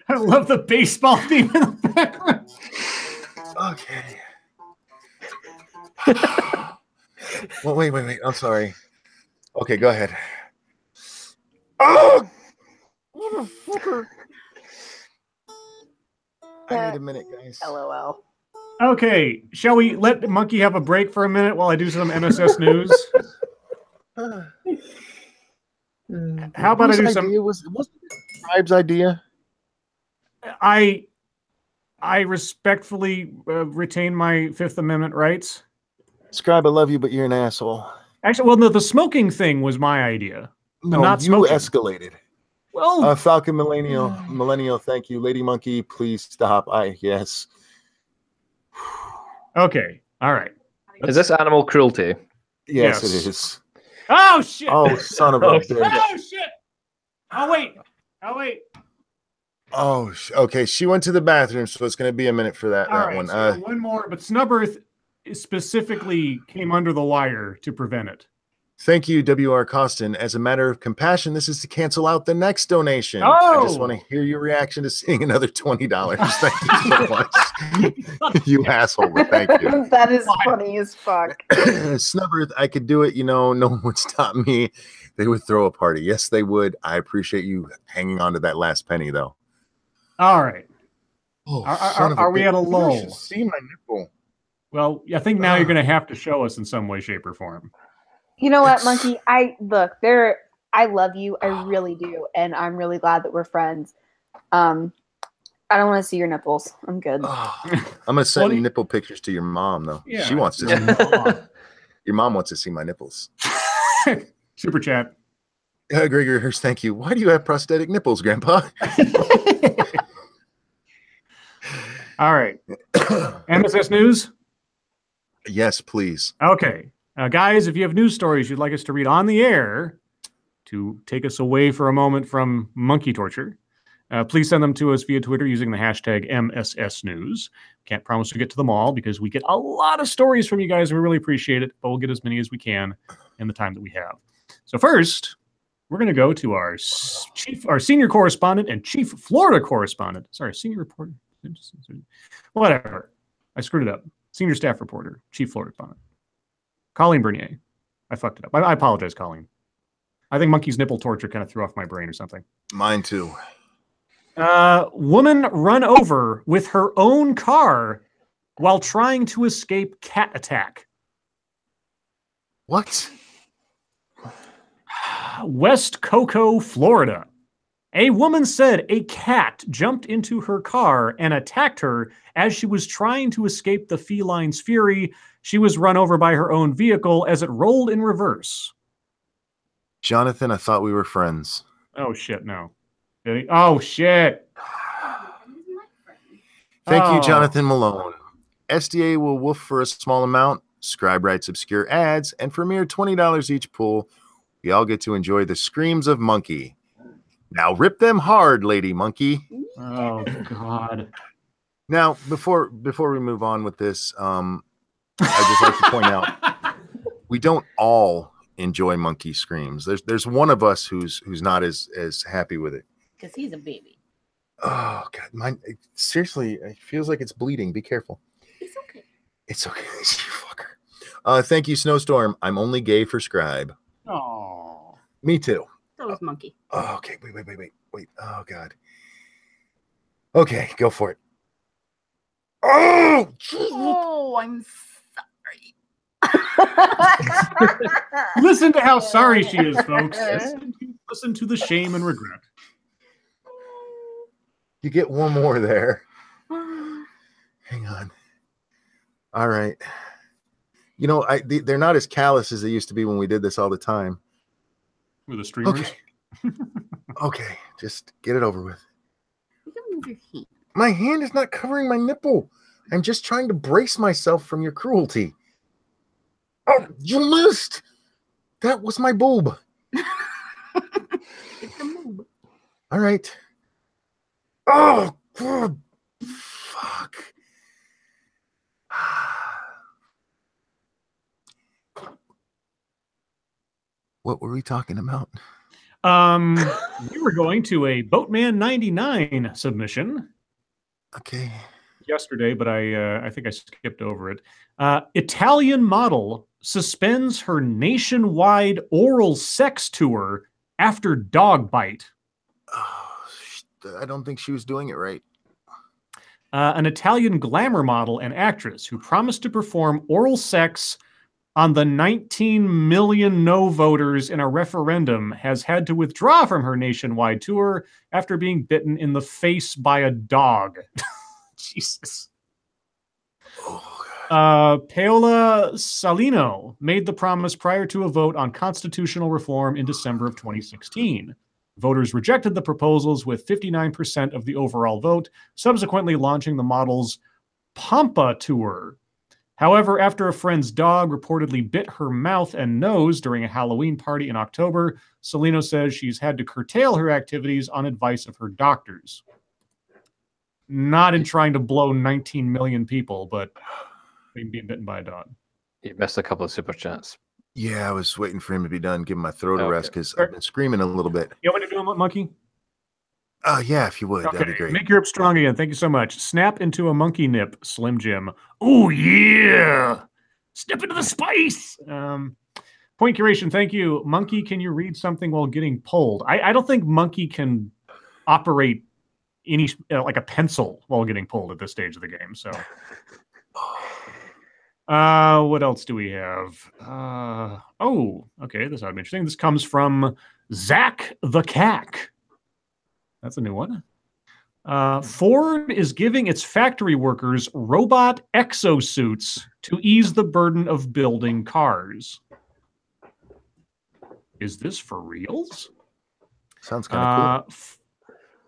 I love the baseball theme in the background. okay. Well, wait. I'm sorry. Okay, go ahead. Oh, motherfucker. I need a minute, guys. LOL. Okay, shall we let Monkey have a break for a minute while I do some MSS news? How about I do some? Wasn't it Scribe's idea? I respectfully retain my Fifth Amendment rights. Scribe, I love you, but you're an asshole. Actually, well, no, the smoking thing was my idea. No, not you smoking. escalated. Well, Falcon Millennial, thank you. Lady Monkey, please stop. Yes. okay, all right. Is this animal cruelty? Yes, Yes. it is. Oh shit! Oh, son of a bitch. Oh shit! Oh wait! Oh, okay. She went to the bathroom, so it's going to be a minute for that, All that right, one. so one more, but Snubbirth specifically came under the wire to prevent it. Thank you, W.R. Costin. As a matter of compassion, this is to cancel out the next donation. Oh! I just want to hear your reaction to seeing another $20. Thank you so much. You asshole. Thank you. That is funny as fuck. Snubbirth, I could do it. No one would stop me. They would throw a party. Yes, they would. I appreciate you hanging on to that last penny, though. All right. Oh, Are we at a lull? You should see my nipple. Well, I think now you're going to have to show us in some way, shape, or form. You know what, Monkey? I love you. I really do. And I'm really glad that we're friends. I don't want to see your nipples. I'm good. I'm going to send nipple pictures to your mom, though. Yeah. She wants to see your mom wants to see my nipples. Super chat. Gregor Hurst, thank you. Why do you have prosthetic nipples, Grandpa? All right. MSS News? Yes, please. Okay. Guys, if you have news stories you'd like us to read on the air to take us away for a moment from monkey torture, please send them to us via Twitter using the hashtag MSSNews. Can't promise to get to them all because we get a lot of stories from you guys. We really appreciate it, but we'll get as many as we can in the time that we have. So first, we're going to go to our senior correspondent and chief Florida correspondent. Sorry, senior reporter. Whatever. I screwed it up. Senior staff reporter, chief Florida correspondent. Colleen Bernier. I fucked it up. I apologize, Colleen. I think monkey's nipple torture kind of threw off my brain or something. Mine too. Woman run over with her own car while trying to escape cat attack. What? West Cocoa, Florida. A woman said a cat jumped into her car and attacked her as she was trying to escape the feline's fury. She was run over by her own vehicle as it rolled in reverse. Jonathan, I thought we were friends. Oh, shit, no. Oh, shit. Thank you, Jonathan Malone. SDA will woof for a small amount. Scribe writes obscure ads, and for mere $20 each pull, we all get to enjoy the screams of Monkey. Now rip them hard, Lady Monkey. Oh, God. Now, before we move on with this, I'd just like to point out we don't all enjoy Monkey screams. There's one of us who's not as happy with it. Because he's a baby. Oh God, mine seriously, it feels like it's bleeding. Be careful. It's okay. It's okay, you fucker. Thank you, Snowstorm. I'm only gay for Scribe. Oh. Me too. So is Monkey. Oh, okay, wait. Oh God. Okay, go for it. Oh, I'm sorry. Listen to how sorry she is, folks. Listen to the shame and regret. You get one more there. Hang on. All right. You know, they're not as callous as they used to be when we did this all the time. With the streamers? Okay. Okay, just get it over with. You can move your hand. My hand is not covering my nipple. I'm just trying to brace myself from your cruelty. Oh, you missed. That was my boob. It's a move. All right. Oh, God. Fuck. What were we talking about? We were going to a Boatman 99 submission. Okay. Yesterday, but I think I skipped over it. Italian model suspends her nationwide oral sex tour after dog bite. Oh, I don't think she was doing it right. An Italian glamour model and actress who promised to perform oral sex on the 19 million no voters in a referendum has had to withdraw from her nationwide tour after being bitten in the face by a dog. Jesus. Paola Salino made the promise prior to a vote on constitutional reform in December of 2016. Voters rejected the proposals with 59% of the overall vote, subsequently launching the model's Pampa tour. However, after a friend's dog reportedly bit her mouth and nose during a Halloween party in October, Salino says she's had to curtail her activities on advice of her doctors. Not in trying to blow 19 million people, but being bitten by a dog. You missed a couple of super chats. Yeah, I was waiting for him to be done, give my throat a Okay. rest because I've been screaming a little bit. You want me to do a monkey? Yeah, if you would, that'd be great. Make your hip strong again. Thank you so much. Snap into a monkey nip, Slim Jim. Oh, yeah. Step into the spice. Point curation, thank you. Monkey, can you read something while getting pulled? I don't think Monkey can operate any like a pencil while getting pulled at this stage of the game. So, what else do we have? Oh, okay. This ought to be interesting. This comes from Zach the Cack. That's a new one. Ford is giving its factory workers robot exosuits to ease the burden of building cars. Is this for reals? Sounds kind of cool.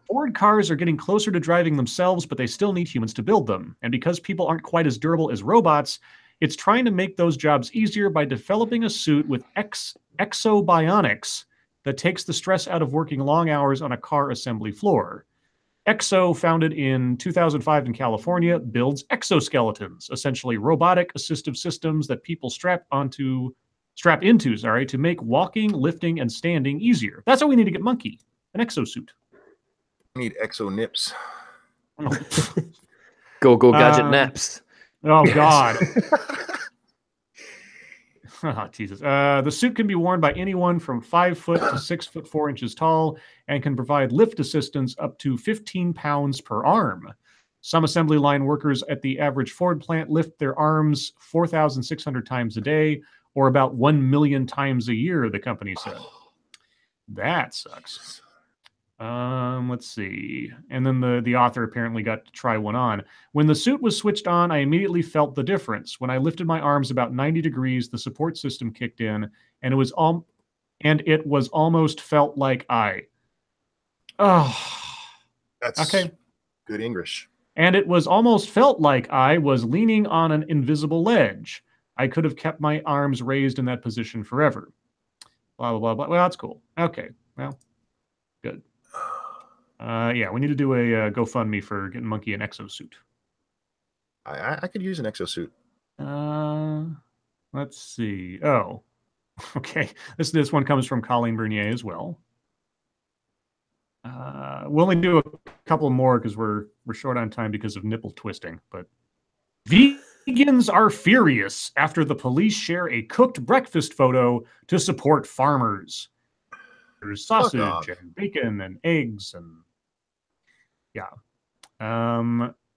Ford cars are getting closer to driving themselves, but they still need humans to build them. And because people aren't quite as durable as robots, it's trying to make those jobs easier by developing a suit with exobionics that takes the stress out of working long hours on a car assembly floor. Exo, founded in 2005 in California, builds exoskeletons, essentially robotic assistive systems that people strap into to make walking, lifting, and standing easier. That's how we need to get Monkey, an exosuit. I need exo nips. Go gadget naps. Oh, God. Oh, Jesus. The suit can be worn by anyone from 5 foot to 6 foot 4 inches tall and can provide lift assistance up to 15 pounds per arm. Some assembly line workers at the average Ford plant lift their arms 4,600 times a day, or about 1 million times a year, the company said. That sucks. Let's see. And then the author apparently got to try one on. When the suit was switched on, I immediately felt the difference. When I lifted my arms about 90 degrees, the support system kicked in, and it was almost felt like That's okay. Good English. And it was almost felt like I was leaning on an invisible ledge. I could have kept my arms raised in that position forever. Blah, blah, blah, blah. Well, that's cool. Okay. Well, good. Yeah, we need to do a GoFundMe for getting Monkey an exosuit. I could use an exosuit. Let's see. Oh, okay. This one comes from Colleen Bernier as well. We'll only do a couple more because we're short on time because of nipple twisting. But vegans are furious after the police share a cooked breakfast photo to support farmers. There's sausage and bacon and eggs and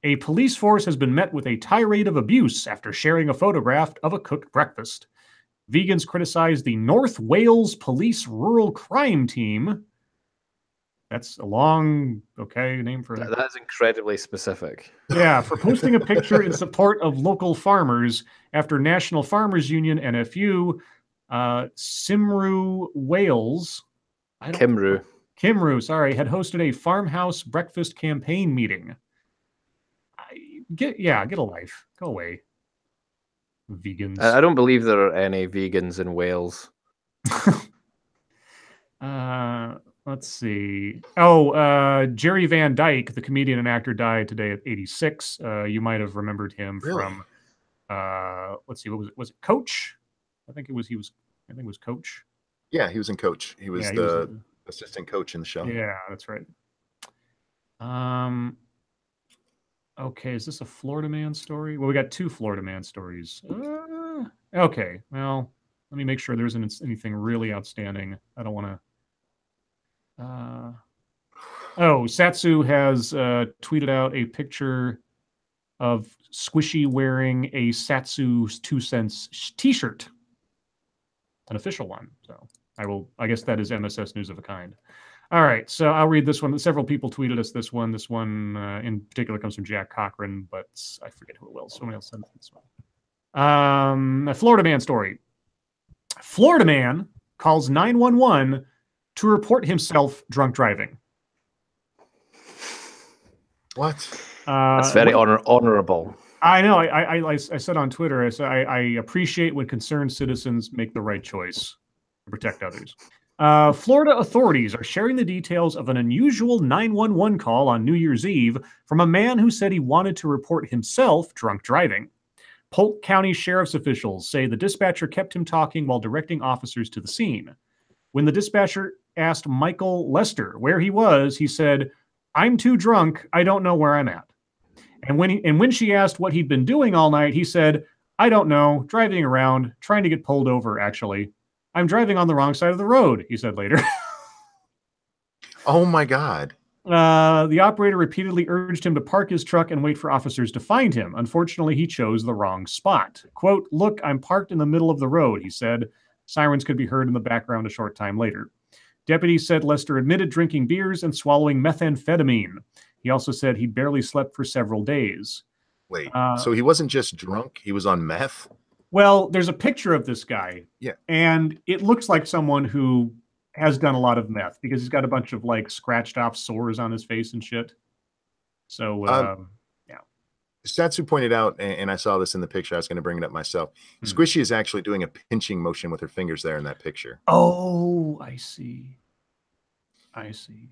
a police force has been met with a tirade of abuse after sharing a photograph of a cooked breakfast. Vegans criticized the North Wales Police Rural Crime Team. That's a long, name for that. That is incredibly specific. Yeah, for posting a picture in support of local farmers after National Farmers Union, NFU, Cymru Wales. Cymru, sorry, had hosted a farmhouse breakfast campaign meeting. Get a life. Go away. Vegans. I don't believe there are any vegans in Wales. Let's see. Oh, Jerry Van Dyke, the comedian and actor, died today at 86. You might have remembered him from let's see, what was it? Was it Coach? I think it was Coach. Yeah, he was in Coach. He was Yeah, the assistant coach in the show. Yeah, that's right. Okay, is this a Florida man story? Well, we got 2 Florida man stories. Okay, well, let me make sure there isn't anything really outstanding. I don't want to. Oh, Satsu has tweeted out a picture of Squishy wearing a Satsu 2 cents T-shirt, an official one. So I guess that is MSS news of a kind. All right, so I'll read this one. Several people tweeted us this one. This one in particular comes from Jack Cochran, but I forget who it was. Someone else sent this one. A Florida man story. Florida man calls 911 to report himself drunk driving. What? That's very honorable. I know. I said on Twitter, I appreciate when concerned citizens make the right choice to protect others. Florida authorities are sharing the details of an unusual 911 call on New Year's Eve from a man who said he wanted to report himself drunk driving. Polk County Sheriff's officials say the dispatcher kept him talking while directing officers to the scene. When the dispatcher asked Michael Lester where he was, he said, "I'm too drunk. I don't know where I'm at." And when she asked what he'd been doing all night, he said, "I don't know, driving around, trying to get pulled over, actually. I'm driving on the wrong side of the road," he said later. Oh my God. The operator repeatedly urged him to park his truck and wait for officers to find him. Unfortunately, he chose the wrong spot. Quote, "Look, I'm parked in the middle of the road," he said. Sirens could be heard in the background a short time later. Deputies said Lester admitted drinking beers and swallowing methamphetamine. He also said he barely slept for several days. Wait, so he wasn't just drunk, he was on meth? Well, there's a picture of this guy. Yeah. And it looks like someone who has done a lot of meth because he's got a bunch of like scratched off sores on his face and shit. So, yeah. Satsu pointed out, and I saw this in the picture, I was going to bring it up myself. Squishy is actually doing a pinching motion with her fingers there in that picture. Oh, I see. I see.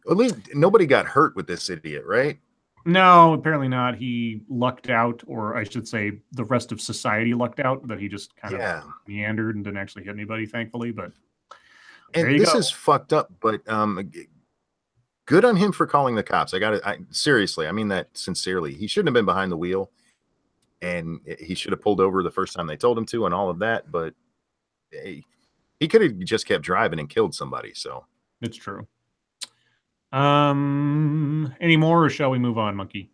At least nobody got hurt with this idiot, right? No, apparently not. He lucked out, or I should say the rest of society lucked out, that he just kind of meandered and didn't actually hit anybody, thankfully. But and this is fucked up, but good on him for calling the cops. Seriously, I mean that sincerely. He shouldn't have been behind the wheel, and he should have pulled over the first time they told him to and all of that, but he could have just kept driving and killed somebody. So it's true. Any more, or shall we move on, Monkey?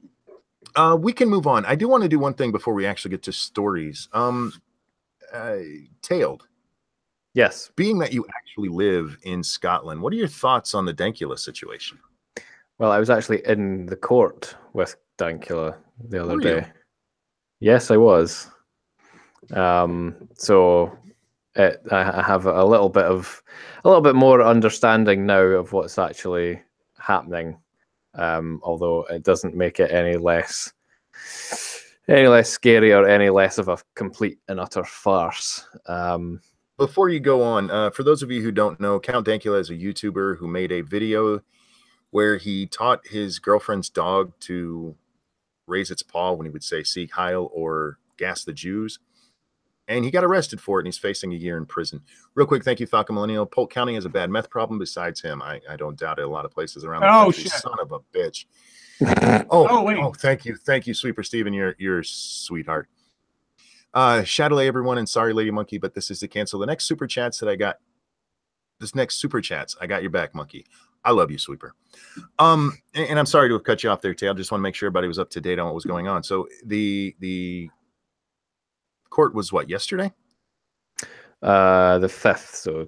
We can move on. I do want to do one thing before we actually get to stories. Tailed. Yes. Being that you actually live in Scotland, what are your thoughts on the Dankula situation? Well, I was actually in the court with Dankula the other day. Yes, I was. So I have a little bit more understanding now of what's actually happening, although it doesn't make it any less scary or any less of a complete and utter farce. Before you go on, for those of you who don't know, Count Dankula is a YouTuber who made a video where he taught his girlfriend's dog to raise its paw when he would say "Sieg Heil" or "Gas the Jews." And he got arrested for it, and he's facing a year in prison. Real quick, thank you, Falcon Millennial. Polk County has a bad meth problem besides him. I don't doubt it. A lot of places around the country. Shit. Son of a bitch. Wait. Oh, thank you, Sweeper Steven. You're a sweetheart. Shadowlay, everyone, and sorry, Lady Monkey, but this is to cancel the next super chats that I got. This next super chats, I got your back, Monkey. I love you, Sweeper. And I'm sorry to have cut you off there, Tail. Just want to make sure everybody was up to date on what was going on. So the court was what, yesterday? The 5th. So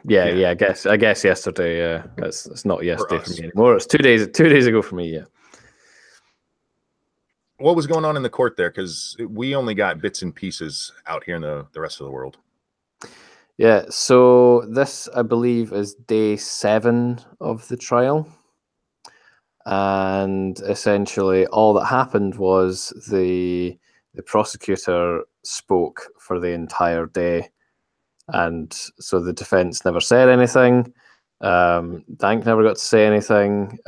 yeah. I guess yesterday. It's not yesterday for me anymore. It's 2 days ago for me. Yeah. What was going on in the court there? Because we only got bits and pieces out here in the rest of the world. Yeah. So this, I believe, is day 7 of the trial. And essentially all that happened was the prosecutor spoke for the entire day. And so the defense never said anything. Dank never got to say anything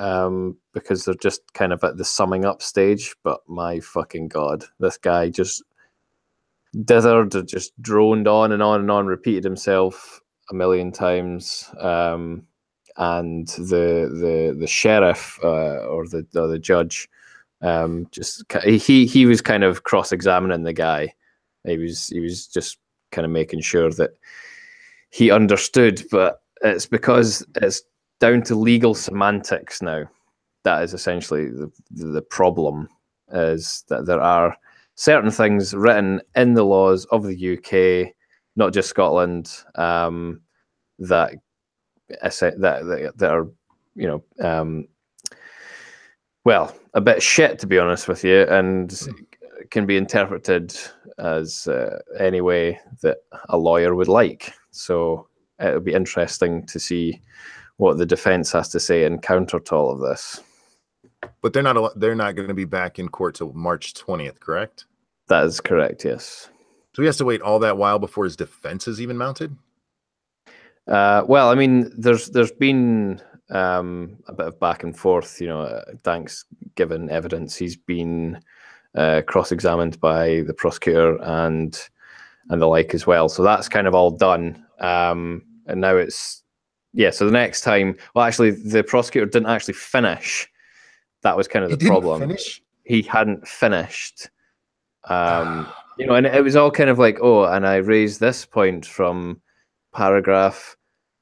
because they're just kind of at the summing up stage. But my fucking God, this guy just dithered, or just droned on and on and on, repeated himself a million times. And the sheriff or the judge he was kind of cross-examining the guy. He was just kind of making sure that he understood, but it's because it's down to legal semantics now. That is essentially the problem, is that there are certain things written in the laws of the UK, not just Scotland, that are, well, a bit shit, to be honest with you, and can be interpreted as any way that a lawyer would like. So it'll be interesting to see what the defense has to say in counter to all of this. But they're not going to be back in court till March 20th, correct? That is correct, yes. So he has to wait all that while before his defense is even mounted? Well, I mean, there's been a bit of back and forth. Dank's given evidence. He's been cross-examined by the prosecutor and the like as well. So that's kind of all done. And now it's, so the next time, well, actually, the prosecutor didn't actually finish. That was kind of the problem. Finish? He hadn't finished. And it was all kind of like, and I raised this point from paragraph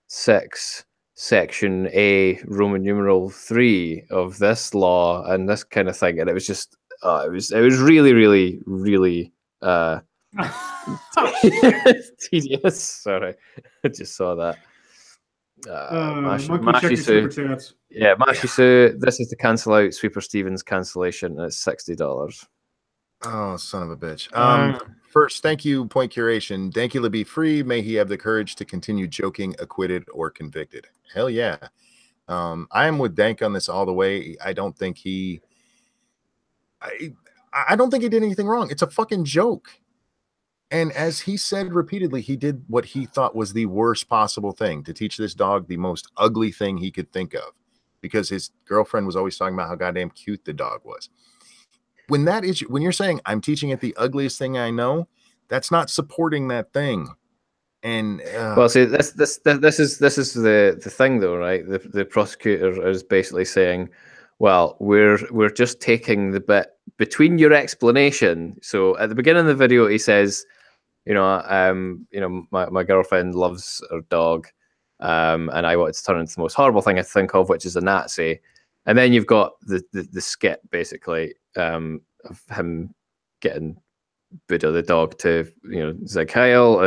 6, section A, Roman numeral 3 of this law, and this kind of thing. And it was just, it was really, really, really tedious. Sorry, I just saw that. Mashisu. Yeah, Mashisu. This is to cancel out Sweeper Stevens' cancellation, and it's $60. Oh, son of a bitch. First, thank you, Point Curation. Dankula be free. May he have the courage to continue joking, acquitted, or convicted. Hell yeah. I am with Dank on this all the way. I don't think he did anything wrong. It's a fucking joke. And as he said repeatedly, he did what he thought was the worst possible thing, to teach this dog the most ugly thing he could think of, because his girlfriend was always talking about how goddamn cute the dog was. When you're saying I'm teaching it the ugliest thing I know, that's not supporting that thing. And well, see, this is the thing, though, right? The prosecutor is basically saying, well, we're just taking the bit between your explanation. So at the beginning of the video, he says, my girlfriend loves her dog, and I wanted to turn into the most horrible thing I think of, which is a Nazi. And then you've got the skit, basically, of him getting Buddha the dog to, Zig Heil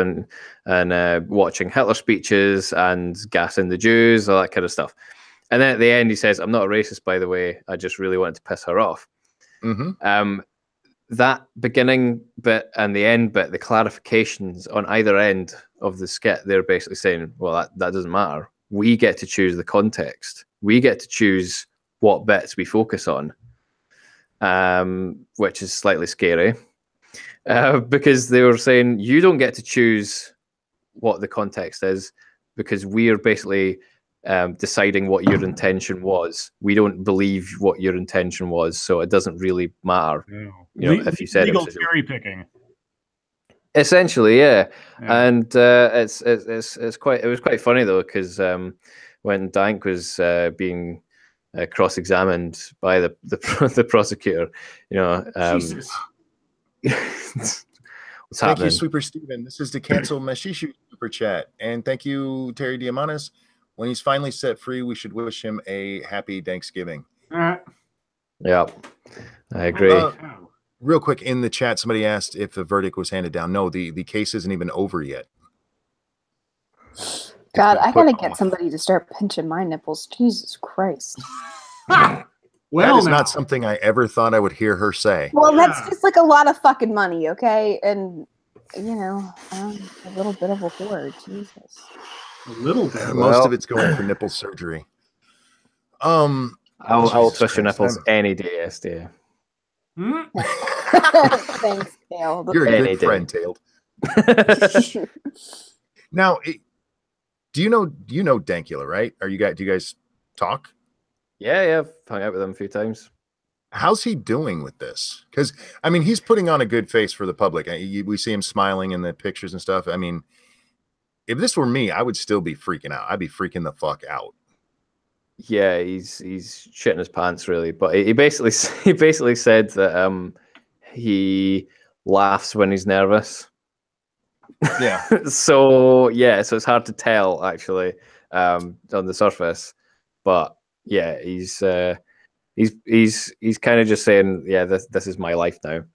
and watching Hitler speeches and gassing the Jews, all that kind of stuff. And then at the end, he says, "I'm not a racist, by the way. I just really wanted to piss her off." Mm-hmm. That beginning bit and the end bit, the clarifications on either end of the skit, they're basically saying, well, that doesn't matter. We get to choose the context. We get to choose what bits we focus on, which is slightly scary, because they were saying you don't get to choose what the context is, because we are basically deciding what your intention was. We don't believe what your intention was, so it doesn't really matter. If you said legal it was cherry picking. Essentially, yeah. And it was quite funny though, because when Dank was being cross-examined by the prosecutor, Jesus. What's thank happening? you, Sweeper Steven. This is to cancel Meshishu super chat. And thank you, Terry Diamanis. When he's finally set free, we should wish him a happy Thanksgiving. Yeah, I agree. Real quick, in the chat, somebody asked if the verdict was handed down. No, the case isn't even over yet. God, I gotta get somebody to start pinching my nipples. Jesus Christ. That is not something I ever thought I would hear her say. Well, that's just like a lot of fucking money, okay? And, I'm a little bit of a whore. Jesus. A little bit. Most of it's going for nipple surgery. I'll twist your nipples any day, SDA. Thanks, Tailed. You're a good friend, Tailed. Now, do you know Dankula, right? Do you guys talk? Yeah, I've hung out with him a few times. how's he doing with this? Because I mean, he's putting on a good face for the public. We see him smiling in the pictures and stuff. I mean, if this were me, I would still be freaking out. I'd be freaking the fuck out. Yeah, he's shitting his pants really, but he basically he basically said that he laughs when he's nervous. Yeah. So it's hard to tell actually on the surface, but yeah, he's kind of just saying, yeah, this is my life now.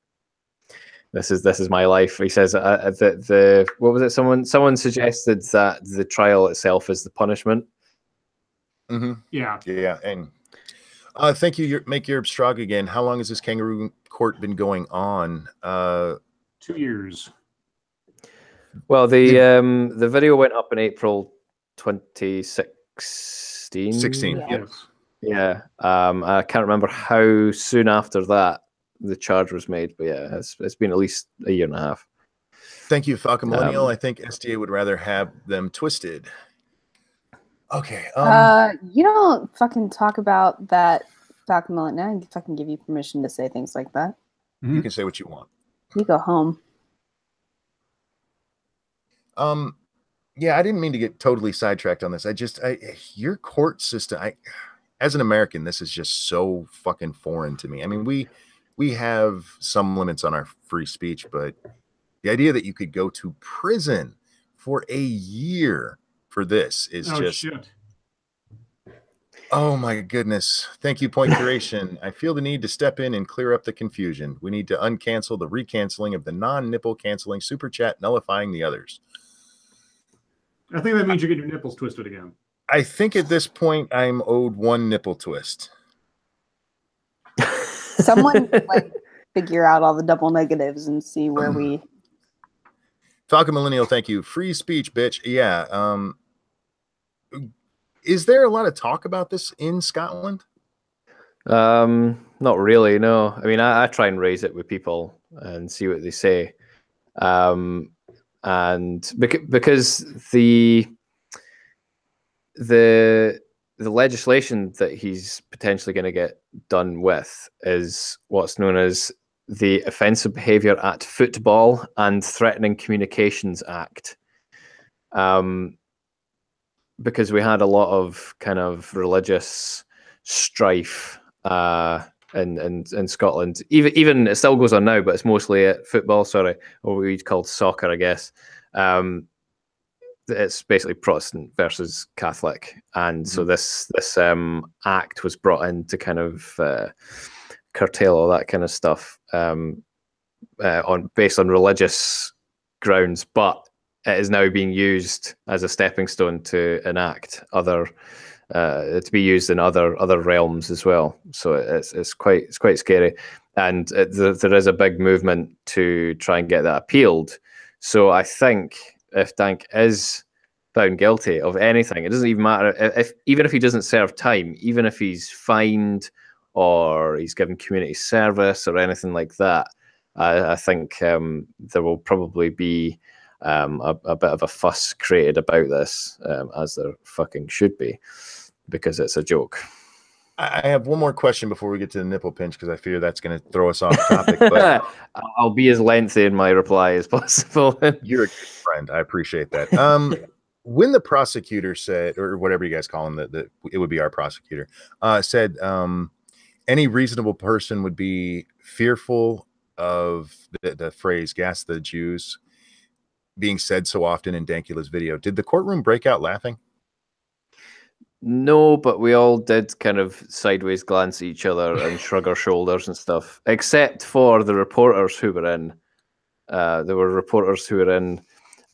This is my life. He says that what was it? Someone suggested that the trial itself is the punishment. Mm-hmm. Yeah. And thank you. Make your strong again. How long has this kangaroo court been going on? 2 years. Well, the video went up in April 2016. 16. Yes. Yeah. I can't remember how soon after that the charge was made, but yeah, it's been at least a year and a half. Thank you, Falcon Millennial. I think SDA would rather have them twisted. Okay. You don't fucking talk about that, Falcon Millennial. Now I fucking give you permission to say things like that. You can say what you want. You go home. Yeah, I didn't mean to get totally sidetracked on this. Your court system, as an American, this is just so fucking foreign to me. I mean, we have some limits on our free speech, but the idea that you could go to prison for a year for this is Shit. Oh my goodness. Thank you, Point Curation. I feel the need to step in and clear up the confusion. We need to uncancel the recanceling of the non-nipple canceling super chat, nullifying the others. I think that means you're getting your nipples twisted again. I think at this point I'm owed one nipple twist. Someone figure out all the double negatives and see where we. Falcon Millennial, thank you. Free speech, bitch. Yeah. Is there a lot of talk about this in Scotland? Not really. No. I mean, I try and raise it with people and see what they say. And because the legislation that he's potentially going to get done with is what's known as the Offensive Behaviour at Football and Threatening Communications Act. Because we had a lot of kind of religious strife in Scotland. Even it still goes on now, but it's mostly at football, or what we'd call soccer, I guess. It's basically Protestant versus Catholic, and so this act was brought in to kind of curtail all that kind of stuff based on religious grounds, but it is now being used as a stepping stone to enact to be used in other realms as well. So it's quite scary, and there is a big movement to try and get that appealed. So I think if Dank is found guilty of anything, it doesn't even matter even if he doesn't serve time, even if he's fined or he's given community service or anything like that. I think there will probably be a bit of a fuss created about this, as there fucking should be, because it's a joke. I have one more question before we get to the nipple pinch, because I fear that's going to throw us off topic. But I'll be as lengthy in my reply as possible. You're a good friend. I appreciate that. When the prosecutor said, or whatever you guys call him, that it would be our prosecutor, said any reasonable person would be fearful of the phrase "gas the Jews" being said so often in Dankula's video. Did the courtroom break out laughing? No, but we all did kind of sideways glance at each other and shrug our shoulders and stuff, except for the reporters who were in. There were reporters who were in,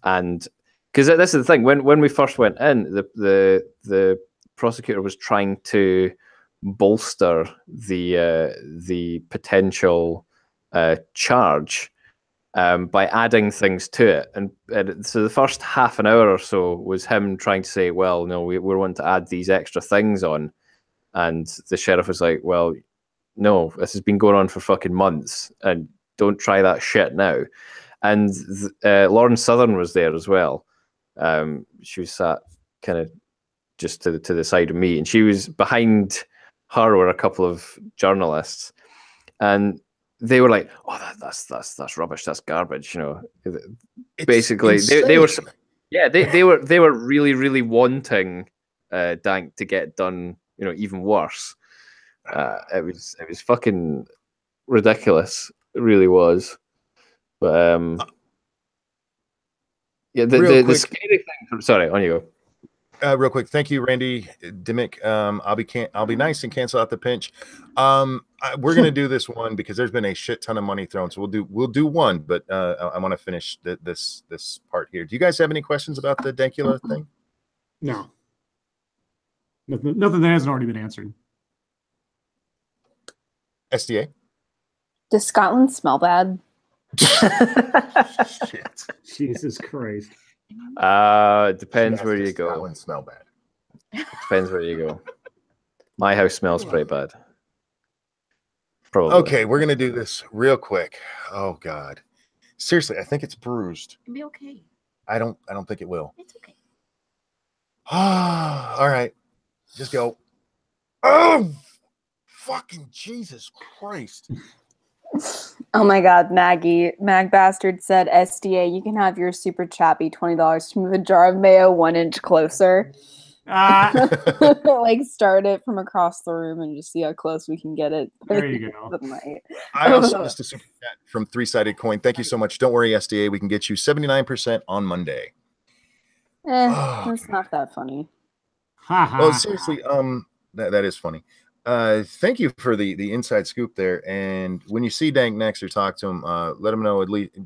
and because this is the thing, when we first went in, the prosecutor was trying to bolster the potential charge by adding things to it, and so the first half an hour or so was him trying to say, well, no, we're wanting to add these extra things on, and the sheriff was like, well, no, this has been going on for fucking months, and don't try that shit now. And Lauren Southern was there as well. She was sat kind of just to the side of me, and she was behind her were a couple of journalists, and they were like, "Oh, that's rubbish. That's garbage." You know, It's basically they were, insane. yeah, they were really really wanting Dank to get done. You know, even worse. It was fucking ridiculous. It really was. But yeah, Real the quick. scary thing. Sorry, on you go. Real quick, thank you, Randy Dimmick. I'll be nice and cancel out the pinch. We're gonna do this one because there's been a shit ton of money thrown, so we'll do one. But I want to finish this part here. Do you guys have any questions about the Dankula thing? No, nothing that hasn't already been answered. SDA. Does Scotland smell bad? Shit. Jesus Christ. Depends where you go. Scotland smell bad. Depends where you go. My house smells pretty bad. Probably. Okay, we're gonna do this real quick. Oh God, seriously, I think it's bruised. It'll be okay. I don't think it will. It's okay. All right, just go. Oh, fucking Jesus Christ! Oh my God, Maggie. Mag Bastard said, SDA, you can have your super chat be $20 to move a jar of mayo 1 inch closer. Like start it from across the room and just see how close we can get it. There you go. I also missed a super chat from 3-Sided Coin. Thank you so much. Don't worry, SDA. We can get you 79% on Monday. That's not that funny. Well, seriously, that is funny. Thank you for the inside scoop there. And when you see Dank next or talk to him, let him know at least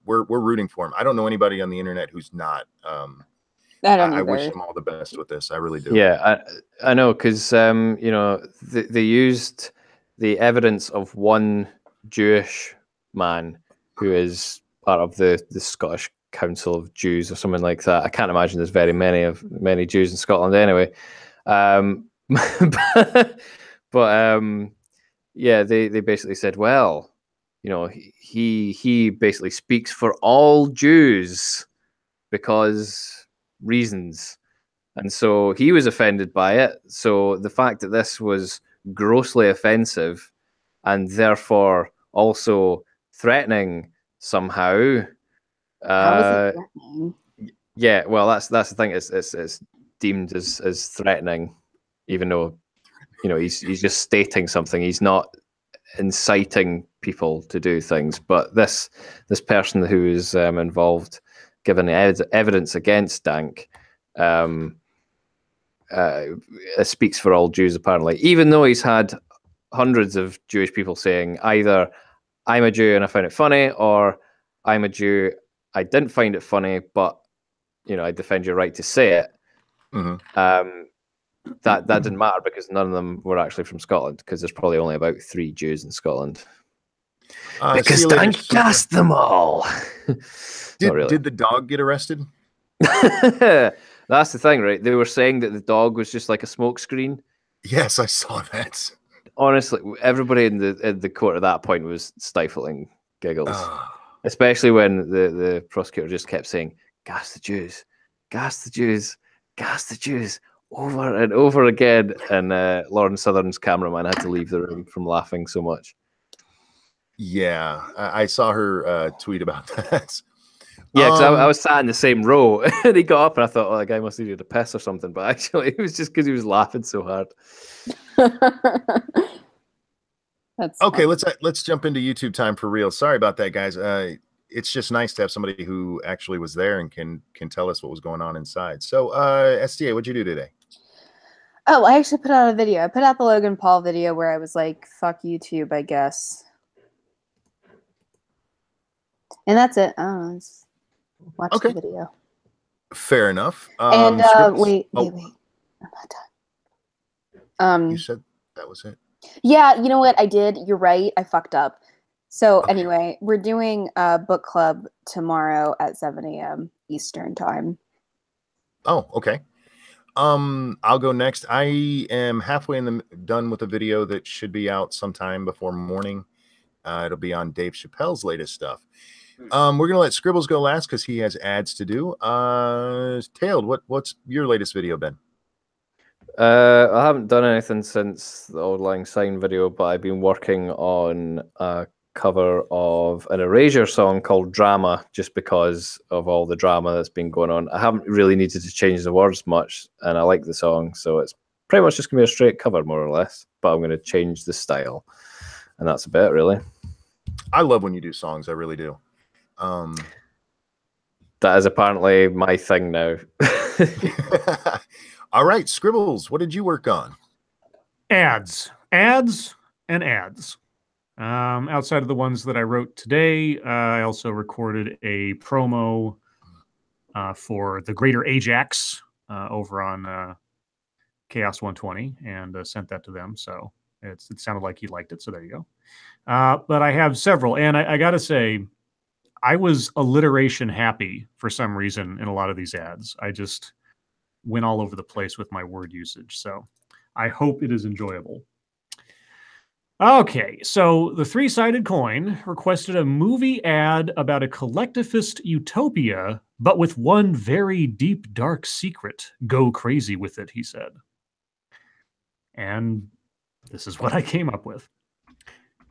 we're rooting for him. I don't know anybody on the internet who's not. I wish him all the best with this. I really do. Yeah, I know, because you know, they used the evidence of one Jewish man who is part of the Scottish Council of Jews or something like that. I can't imagine there's very many Jews in Scotland anyway. But yeah, they basically said, well, you know, he basically speaks for all Jews because reasons, and so he was offended by it. So the fact that this was grossly offensive and therefore also threatening somehow, How was it threatening? yeah, well, that's the thing. It's deemed as threatening, even though, you know, he's just stating something. He's not inciting people to do things. But this person who is involved, given the evidence against Dank, speaks for all Jews, apparently, even though he's had hundreds of Jewish people saying either I'm a Jew and I found it funny, or I'm a Jew, I didn't find it funny, but, you know, I defend your right to say it. Mm-hmm. That didn't matter because none of them were actually from Scotland, because there's probably only about 3 Jews in Scotland. Because Dank gassed them all. Did the dog get arrested? That's the thing, right? They were saying that the dog was just like a smokescreen. Yes, I saw that. Honestly, everybody in the court at that point was stifling giggles, especially when the prosecutor just kept saying, "Gas the Jews, gas the Jews, gas the Jews," over and over again. And Lauren Southern's cameraman had to leave the room from laughing so much. Yeah, I saw her tweet about that. Yeah, because I was sat in the same row, and he got up, and I thought, "Oh, that guy must have needed a piss or something." But actually, it was just because he was laughing so hard. That's okay. funny. Let's jump into YouTube time for real. Sorry about that, guys. It's just nice to have somebody who actually was there and can tell us what was going on inside. So, SDA, what'd you do today? Oh, I actually put out a video. I put out the Logan Paul video where I was like, "Fuck YouTube," I guess. And that's it. I don't know. Just watch the video. Fair enough. And wait. I'm not done. You said that was it? Yeah, you know what? I did. You're right. I fucked up. So anyway, we're doing a book club tomorrow at 7 a.m. Eastern time. Oh, okay. I'll go next. I am halfway done with a video that should be out sometime before morning. It'll be on Dave Chappelle's latest stuff. We're gonna let Scribbles go last because he has ads to do. Tailed, what's your latest video, Ben? I haven't done anything since the Old Lang Syne video, but I've been working on a cover of an Erasure song called Drama, just because of all the drama that's been going on. I haven't really needed to change the words much, and I like the song, so it's pretty much just going to be a straight cover, more or less, but I'm going to change the style, and that's about it, really. I love when you do songs. I really do. That is apparently my thing now. All right, Scribbles, what did you work on? Ads. And ads. Outside of the ones that I wrote today, I also recorded a promo for the Greater Ajax over on Chaos 120 and sent that to them. So it sounded like he liked it. So there you go. But I have several. And I got to say, I was alliteration happy for some reason in a lot of these ads. I just went all over the place with my word usage. So I hope it is enjoyable. Okay, so the Three-Sided Coin requested a movie ad about a collectivist utopia, but with one very deep, dark secret. Go crazy with it, he said. And this is what I came up with.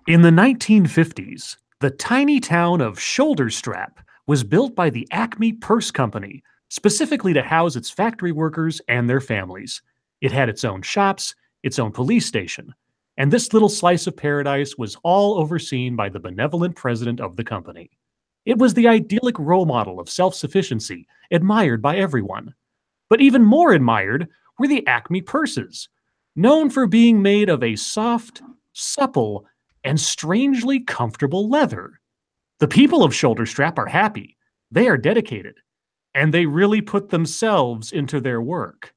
In the 1950s, the tiny town of Shoulderstrap was built by the Acme Purse Company, specifically to house its factory workers and their families. It had its own shops, its own police station, and this little slice of paradise was all overseen by the benevolent president of the company. It was the idyllic role model of self-sufficiency, admired by everyone. But even more admired were the Acme purses, known for being made of a soft, supple, and strangely comfortable leather. The people of Shoulderstrap are happy, they are dedicated, and they really put themselves into their work.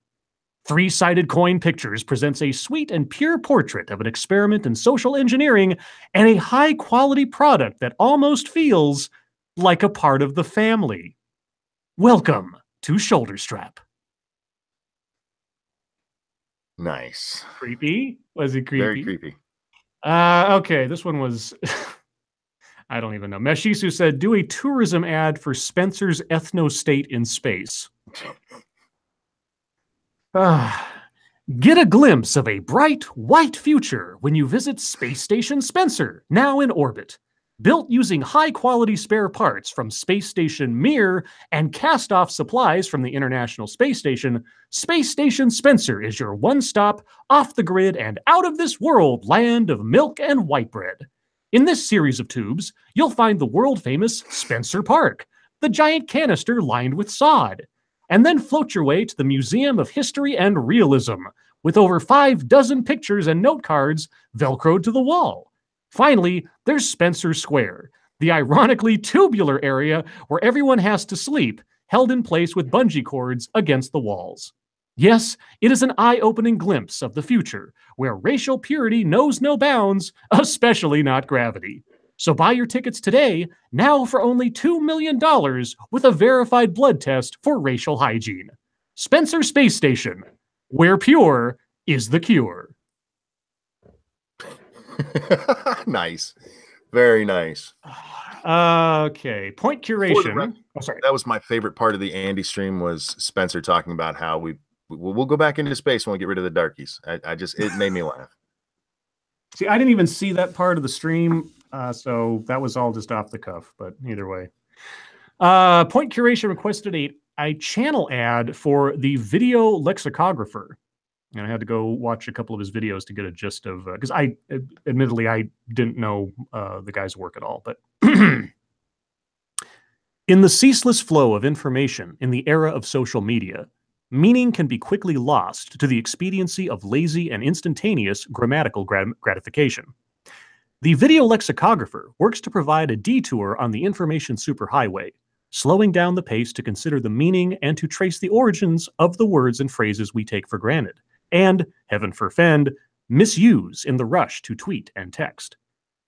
Three-Sided Coin Pictures presents a sweet and pure portrait of an experiment in social engineering and a high-quality product that almost feels like a part of the family. Welcome to Shoulderstrap. Nice. Creepy? Was it creepy? Very creepy. Okay, this one was... I don't even know. Meshisu said, do a tourism ad for Spencer's Ethno-State in space. Get a glimpse of a bright, white future when you visit Space Station Spencer, now in orbit. Built using high-quality spare parts from Space Station Mir and cast-off supplies from the International Space Station, Space Station Spencer is your one-stop, off-the-grid, and out-of-this-world land of milk and white bread. In this series of tubes, you'll find the world-famous Spencer Park, the giant canister lined with sod, and then float your way to the Museum of History and Realism, with over 6 pictures and note cards velcroed to the wall. Finally, there's Spencer Square, the ironically tubular area where everyone has to sleep, held in place with bungee cords against the walls. Yes, it is an eye-opening glimpse of the future, where racial purity knows no bounds, especially not gravity. So buy your tickets today, now for only $2 million, with a verified blood test for racial hygiene. Spencer Space Station, where pure is the cure. Nice. Very nice. Okay, point curation. Oh, sorry. That was my favorite part of the Andy stream, was Spencer talking about how we'll go back into space when we get rid of the darkies. It made me laugh. See, I didn't even see that part of the stream, so that was all just off the cuff, but either way. Point Curation requested a channel ad for the Video Lexicographer. And I had to go watch a couple of his videos to get a gist of, because admittedly, I didn't know the guy's work at all, but in the ceaseless flow of information in the era of social media, meaning can be quickly lost to the expediency of lazy and instantaneous grammatical gratification. The Video Lexicographer works to provide a detour on the information superhighway, slowing down the pace to consider the meaning and to trace the origins of the words and phrases we take for granted, and, heaven forfend, misuse in the rush to tweet and text.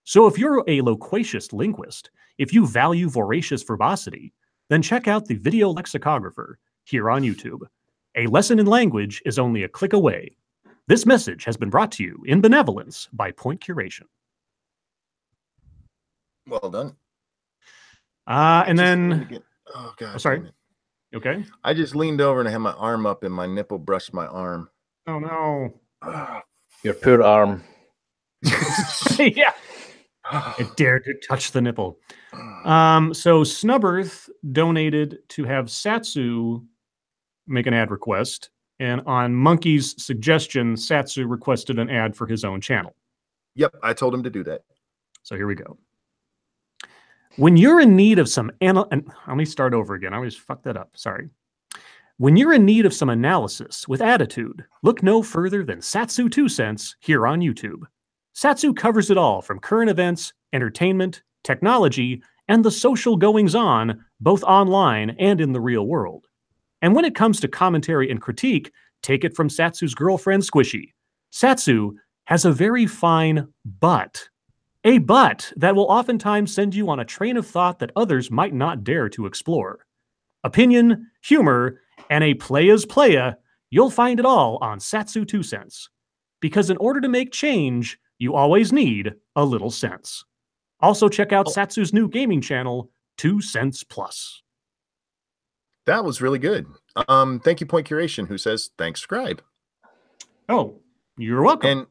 So if you're a loquacious linguist, if you value voracious verbosity, then check out the Video Lexicographer here on YouTube. A lesson in language is only a click away. This message has been brought to you in benevolence by Point Curation. Well done. And then... Oh, God. Oh, sorry. Okay. I just leaned over and I had my arm up and my nipple brushed my arm. Oh no. Your poor arm. Yeah. It dared to touch the nipple. So Snubberth donated to have Satsu make an ad request, and on Monkey's suggestion, Satsu requested an ad for his own channel. Yep, I told him to do that. So here we go. When you're in need of some let me start over again. I always fucked that up. Sorry. When you're in need of some analysis with attitude, look no further than Satsu 2 Cents here on YouTube. Satsu covers it all from current events, entertainment, technology, and the social goings-on, both online and in the real world. And when it comes to commentary and critique, take it from Satsu's girlfriend Squishy. Satsu has a very fine butt. A butt that will oftentimes send you on a train of thought that others might not dare to explore. Opinion, humor, and a playa's playa, you'll find it all on Satsu 2 Cents. Because in order to make change, you always need a little sense. Also check out Satsu's new gaming channel, 2 Cents Plus. That was really good. Thank you, Point Curation, who says, thanks, Scribe. Oh, you're welcome. And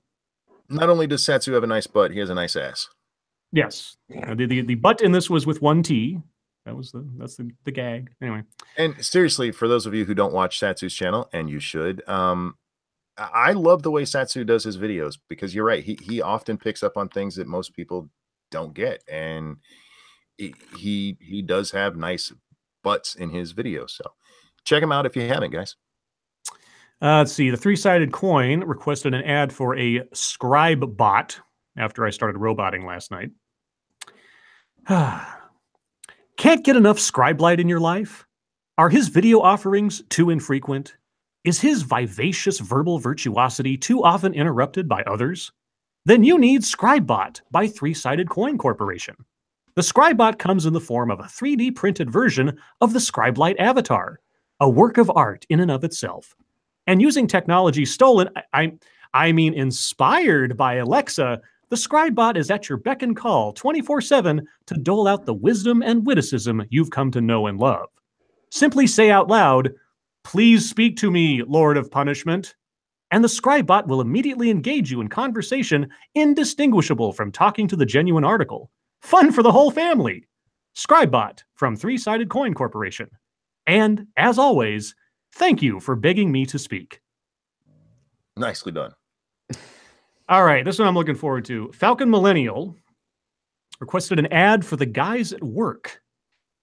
not only does Satsu have a nice butt, he has a nice ass. Yes. The butt in this was with one T. That's the gag. Anyway. And seriously, for those of you who don't watch Satsu's channel, and you should, I love the way Satsu does his videos, because you're right. He often picks up on things that most people don't get. And he does have nice butts in his videos. So check him out if you haven't, guys. Let's see. The Three-Sided Coin requested an ad for a Scribe bot after I started roboting last night. Can't get enough Scribe light in your life? Are his video offerings too infrequent? Is his vivacious verbal virtuosity too often interrupted by others? Then you need ScribeBot by Three-Sided Coin Corporation. The ScribeBot comes in the form of a 3D printed version of the Scribe Light avatar, a work of art in and of itself. And using technology stolen, I mean inspired by Alexa, the ScribeBot is at your beck and call 24/7 to dole out the wisdom and witticism you've come to know and love. Simply say out loud, "Please speak to me, Lord of Punishment," and the ScribeBot will immediately engage you in conversation indistinguishable from talking to the genuine article. Fun for the whole family. ScribeBot from Three-Sided Coin Corporation. And, as always, thank you for begging me to speak. Nicely done. All right, this one I'm looking forward to. Falcon Millennial requested an ad for the guys at work.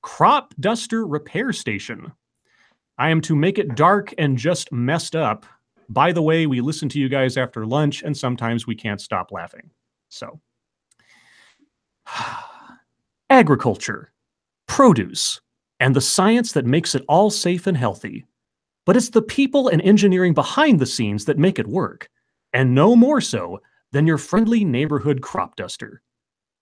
Crop Duster Repair Station. I am to make it dark and just messed up. By the way, we listen to you guys after lunch, and sometimes we can't stop laughing. So, agriculture, produce, and the science that makes it all safe and healthy. But it's the people and engineering behind the scenes that make it work, and no more so than your friendly neighborhood crop duster.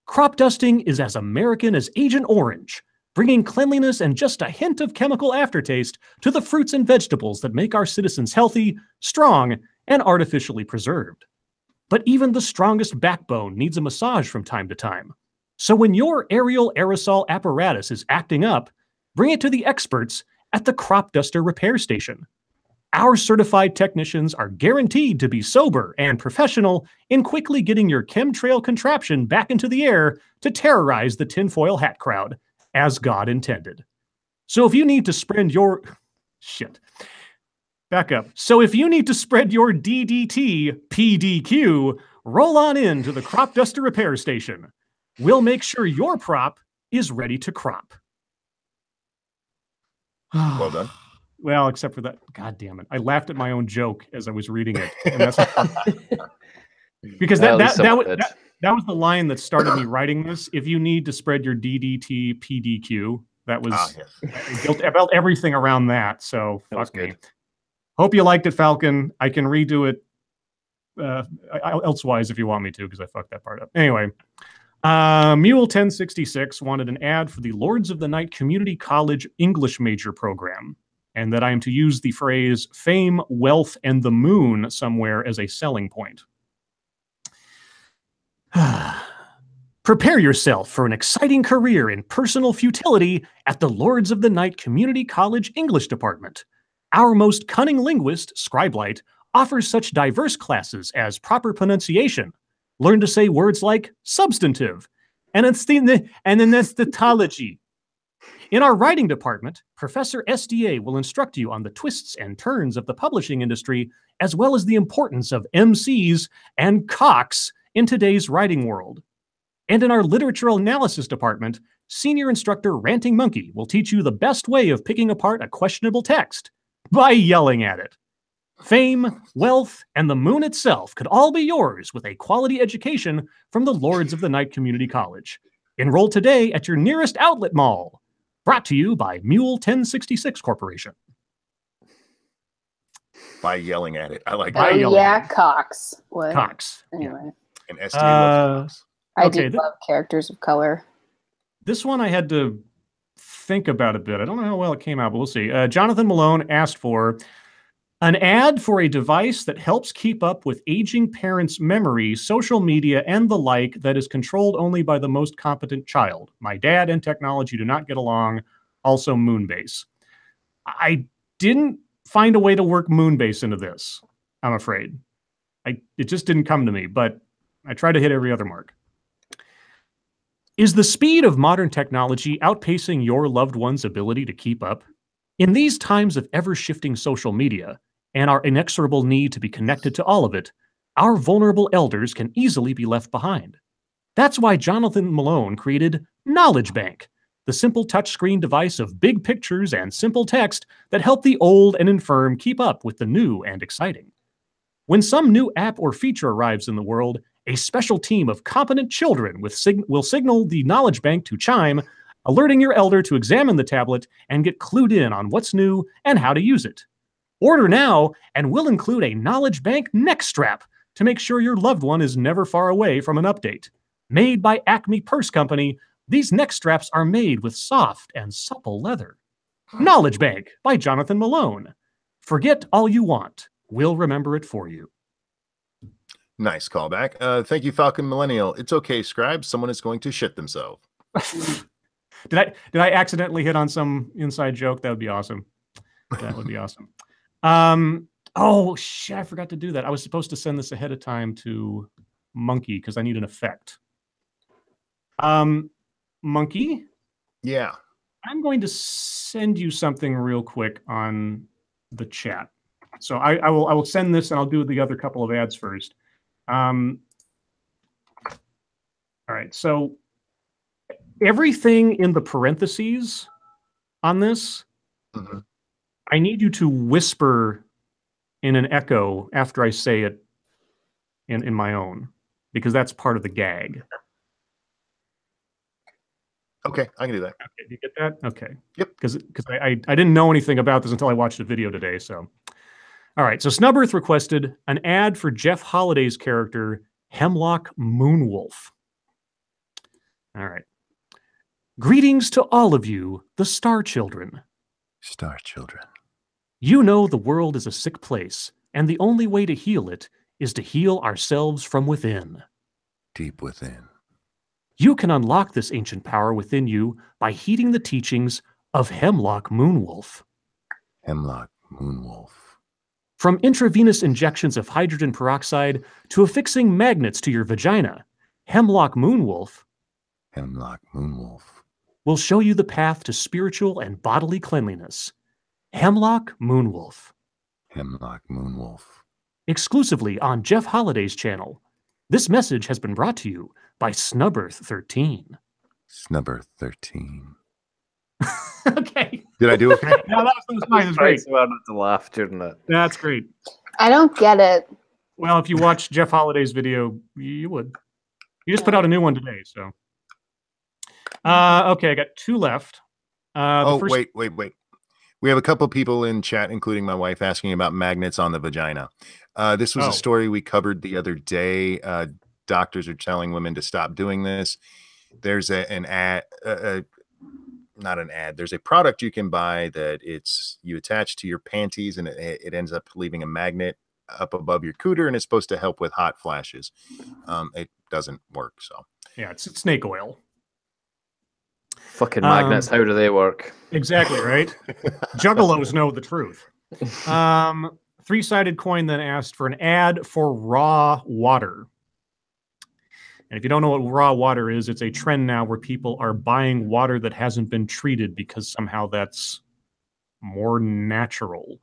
Crop dusting is as American as Agent Orange, bringing cleanliness and just a hint of chemical aftertaste to the fruits and vegetables that make our citizens healthy, strong, and artificially preserved. But even the strongest backbone needs a massage from time to time. So when your aerial aerosol apparatus is acting up, bring it to the experts at the Crop Duster Repair Station. Our certified technicians are guaranteed to be sober and professional in quickly getting your chemtrail contraption back into the air to terrorize the tinfoil hat crowd, as God intended. So if you need to spread your... Shit. Back up. So if you need to spread your DDT PDQ, roll on in to the Crop Duster Repair Station. We'll make sure your prop is ready to crop. Well done. Well, except for that. God damn it. I laughed at my own joke as I was reading it. And that's because that was the line that started me writing this. If you need to spread your DDT PDQ, that was I built everything around that. So fuck me. Hope you liked it, Falcon. I can redo it elsewise if you want me to, because I fucked that part up. Anyway, Mule 1066 wanted an ad for the Lords of the Night Community College English major program, and that I am to use the phrase fame, wealth, and the moon somewhere as a selling point. Prepare yourself for an exciting career in personal futility at the Lords of the Night Community College English Department. Our most cunning linguist, Scribelight, offers such diverse classes as proper pronunciation. Learn to say words like substantive and anesthetology. In our writing department, Professor SDA will instruct you on the twists and turns of the publishing industry, as well as the importance of MCs and cocks in today's writing world. And in our literature analysis department, senior instructor Ranting Monkey will teach you the best way of picking apart a questionable text by yelling at it. Fame, wealth, and the moon itself could all be yours with a quality education from the Lords of the Night Community College. Enroll today at your nearest outlet mall. Brought to you by Mule 1066 Corporation. By yelling at it. I like Oh, that. yeah, Cox. What? Cox. Anyway. And SDA loves Cox. I Okay, do love characters of color. This one I had to think about a bit. I don't know how well it came out, but we'll see. Jonathan Malone asked for an ad for a device that helps keep up with aging parents' memory, social media, and the like that is controlled only by the most competent child. My dad and technology do not get along. Also, Moonbase. I didn't find a way to work Moonbase into this, I'm afraid. It just didn't come to me, but I tried to hit every other mark. Is the speed of modern technology outpacing your loved one's ability to keep up? In these times of ever-shifting social media and our inexorable need to be connected to all of it, our vulnerable elders can easily be left behind. That's why Jonathan Malone created Knowledge Bank, the simple touchscreen device of big pictures and simple text that help the old and infirm keep up with the new and exciting. When some new app or feature arrives in the world, a special team of competent children will signal the Knowledge Bank to chime, alerting your elder to examine the tablet and get clued in on what's new and how to use it. Order now, and we'll include a Knowledge Bank neck strap to make sure your loved one is never far away from an update. Made by Acme Purse Company, these neck straps are made with soft and supple leather. Knowledge Bank by Jonathan Malone. Forget all you want. We'll remember it for you. Nice callback. Thank you, Falcon Millennial. It's okay, Scribe. Someone is going to shit themselves. Did I accidentally hit on some inside joke? That would be awesome. That would be awesome. Oh shit! I forgot to do that. I was supposed to send this ahead of time to Monkey because I need an effect. Monkey. Yeah. I'm going to send you something real quick on the chat. So I will send this and I'll do the other couple of ads first. All right. So everything in the parentheses on this, I need you to whisper in an echo after I say it in my own, because that's part of the gag. Okay, I can do that. Okay, you get that? Okay. Yep. Because I didn't know anything about this until I watched the video today. So, all right. So Snubbirth requested an ad for Jeff Holliday's character, Hemlock Moonwolf. All right. Greetings to all of you, the Star Children. Star Children. You know the world is a sick place, and the only way to heal it is to heal ourselves from within. Deep within. You can unlock this ancient power within you by heeding the teachings of Hemlock Moonwolf. Hemlock Moonwolf. From intravenous injections of hydrogen peroxide to affixing magnets to your vagina, Hemlock Moonwolf will show you the path to spiritual and bodily cleanliness. Hemlock Moonwolf. Exclusively on Jeff Holliday's channel. This message has been brought to you by Snubbirth 13. Snubbirth 13. Okay. Did I do okay? No, that was fine. It was great. So hard not to laugh during that. That's great. I don't get it. Well, if you watch Jeff Holliday's video, you would. You just put out a new one today, so. Okay, I got two left. Wait. We have a couple people in chat, including my wife, asking about magnets on the vagina. This was a story we covered the other day. Doctors are telling women to stop doing this. There's an ad, not an ad. There's a product you can buy that you attach to your panties, and it ends up leaving a magnet up above your cooter, and it's supposed to help with hot flashes. It doesn't work. So yeah, it's snake oil. Fucking magnets. How do they work? Exactly, right? Juggalos know the truth. 3 Three-Sided Coin then asked for an ad for raw water. And if you don't know what raw water is, it's a trend now where people are buying water that hasn't been treated because somehow that's more natural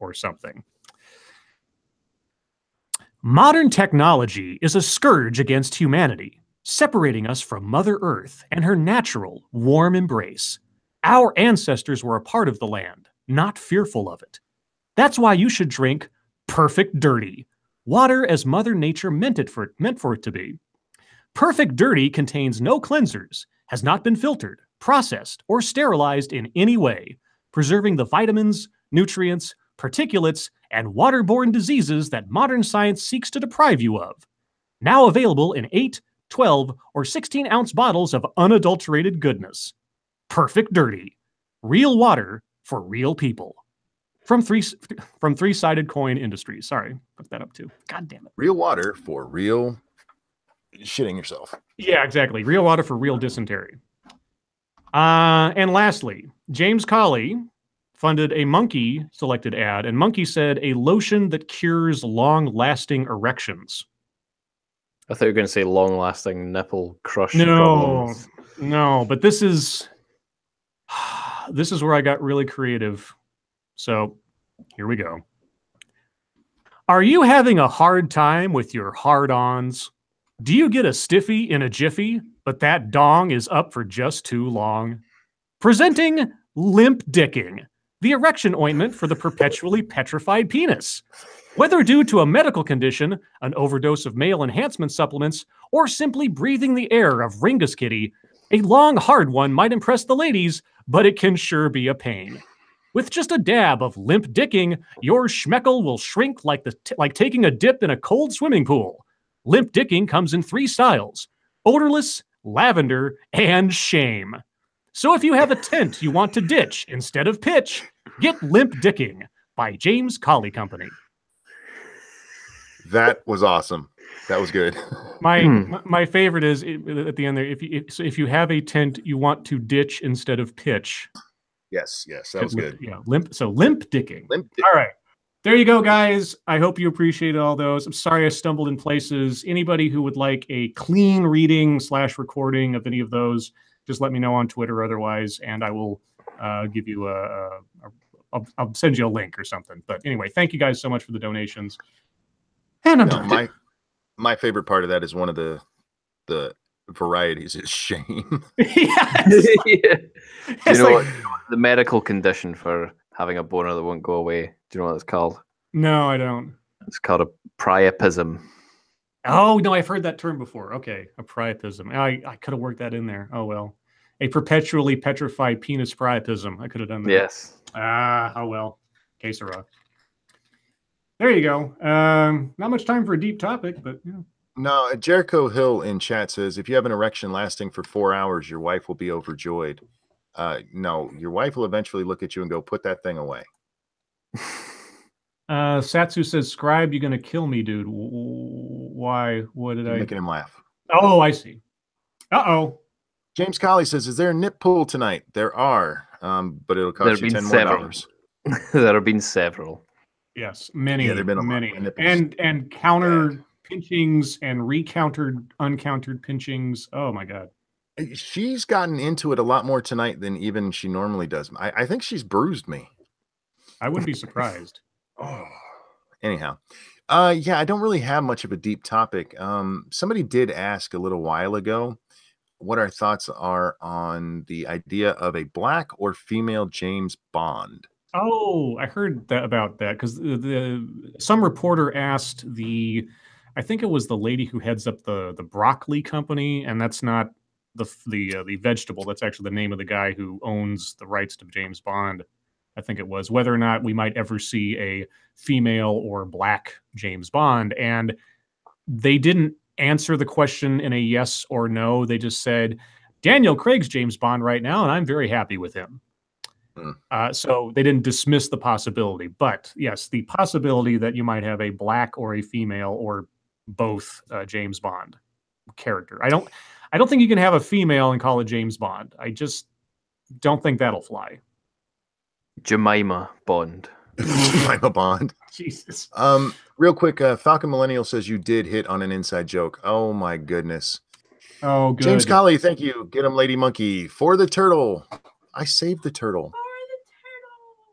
or something. Modern technology is a scourge against humanity, separating us from Mother Earth and her natural, warm embrace. Our ancestors were a part of the land, not fearful of it. That's why you should drink Perfect Dirty, water as Mother Nature meant for it to be. Perfect Dirty contains no cleansers, has not been filtered, processed, or sterilized in any way, preserving the vitamins, nutrients, particulates, and waterborne diseases that modern science seeks to deprive you of. Now available in 8, 12, or 16-ounce bottles of unadulterated goodness. Perfect Dirty. Real water for real people. From Three-Sided Coin Industries. Sorry, put that up too. God damn it. Real water for real shitting yourself. Yeah, exactly. Real water for real dysentery. And lastly, James Colley funded a Monkey selected ad, and Monkey said a lotion that cures long-lasting erections. I thought you were going to say long-lasting nipple crush No, problems. but this is where I got really creative. So here we go. Are you having a hard time with your hard-ons? Do you get a stiffy in a jiffy, but that dong is up for just too long? Presenting Limp Dicking, the erection ointment for the perpetually petrified penis. Whether due to a medical condition, an overdose of male enhancement supplements, or simply breathing the air of Ringus Kitty, a long, hard one might impress the ladies, but it can sure be a pain. With just a dab of Limp Dicking, your schmeckle will shrink like taking a dip in a cold swimming pool. Limp Dicking comes in 3 styles: odorless, lavender, and shame. So if you have a tent you want to ditch instead of pitch, get Limp Dicking by James Colley Company. That was awesome. That was good. My favorite is at the end there. If you have a tent you want to ditch instead of pitch. Yes, that was good. Yeah, Limp Dicking. Limp Dick. All right. There you go, guys. I hope you appreciated all those. I'm sorry I stumbled in places. Anybody who would like a clean reading / recording of any of those, just let me know on Twitter otherwise, and I will give you I'll send you a link or something. But anyway, thank you guys so much for the donations. And I'm done. My favorite part of that is one of the varieties is shame. Yes. Yeah. Do you know what the medical condition for having a boner that won't go away? Do you know what it's called? No, I don't. It's called a priapism. Oh, no, I've heard that term before. Okay, a priapism. I could have worked that in there. Oh, well. A perpetually petrified penis priapism. I could have done that. Yes. Oh, well. Que sera. There you go. Not much time for a deep topic, but yeah. No, Jericho Hill in chat says, if you have an erection lasting for 4 hours, your wife will be overjoyed. No, your wife will eventually look at you and go, put that thing away. Satsu says, Scribe, you're going to kill me, dude. Why? What did I... Making him laugh. Oh, I see. Uh-oh. James Colley says, is there a nip pool tonight? There are, but it'll cost you $10 more. There have been several. Yes, many. Yeah, there have been many. And counter pinchings and recountered, uncountered pinchings. Oh, my God. She's gotten into it a lot more tonight than even she normally does. I think she's bruised me. I wouldn't be surprised. Oh, anyhow. Yeah, I don't really have much of a deep topic. Somebody did ask a little while ago what our thoughts are on the idea of a black or female James Bond. Oh, I heard about that because some reporter asked I think it was the lady who heads up the broccoli company, and that's not the vegetable. That's actually the name of the guy who owns the rights to James Bond. I think it was whether or not we might ever see a female or black James Bond. And they didn't answer the question in a yes or no. They just said, Daniel Craig's James Bond right now, and I'm very happy with him. So they didn't dismiss the possibility. But yes, the possibility that you might have a black or a female or both James Bond character. I don't think you can have a female and call it James Bond. I just don't think that'll fly. Jemima Bond. Final Bond. Jesus. Real quick, Falcon Millennial says you did hit on an inside joke. Oh my goodness. Oh, good. James Colley, thank you. Get him, Lady Monkey. For the turtle. I saved the turtle.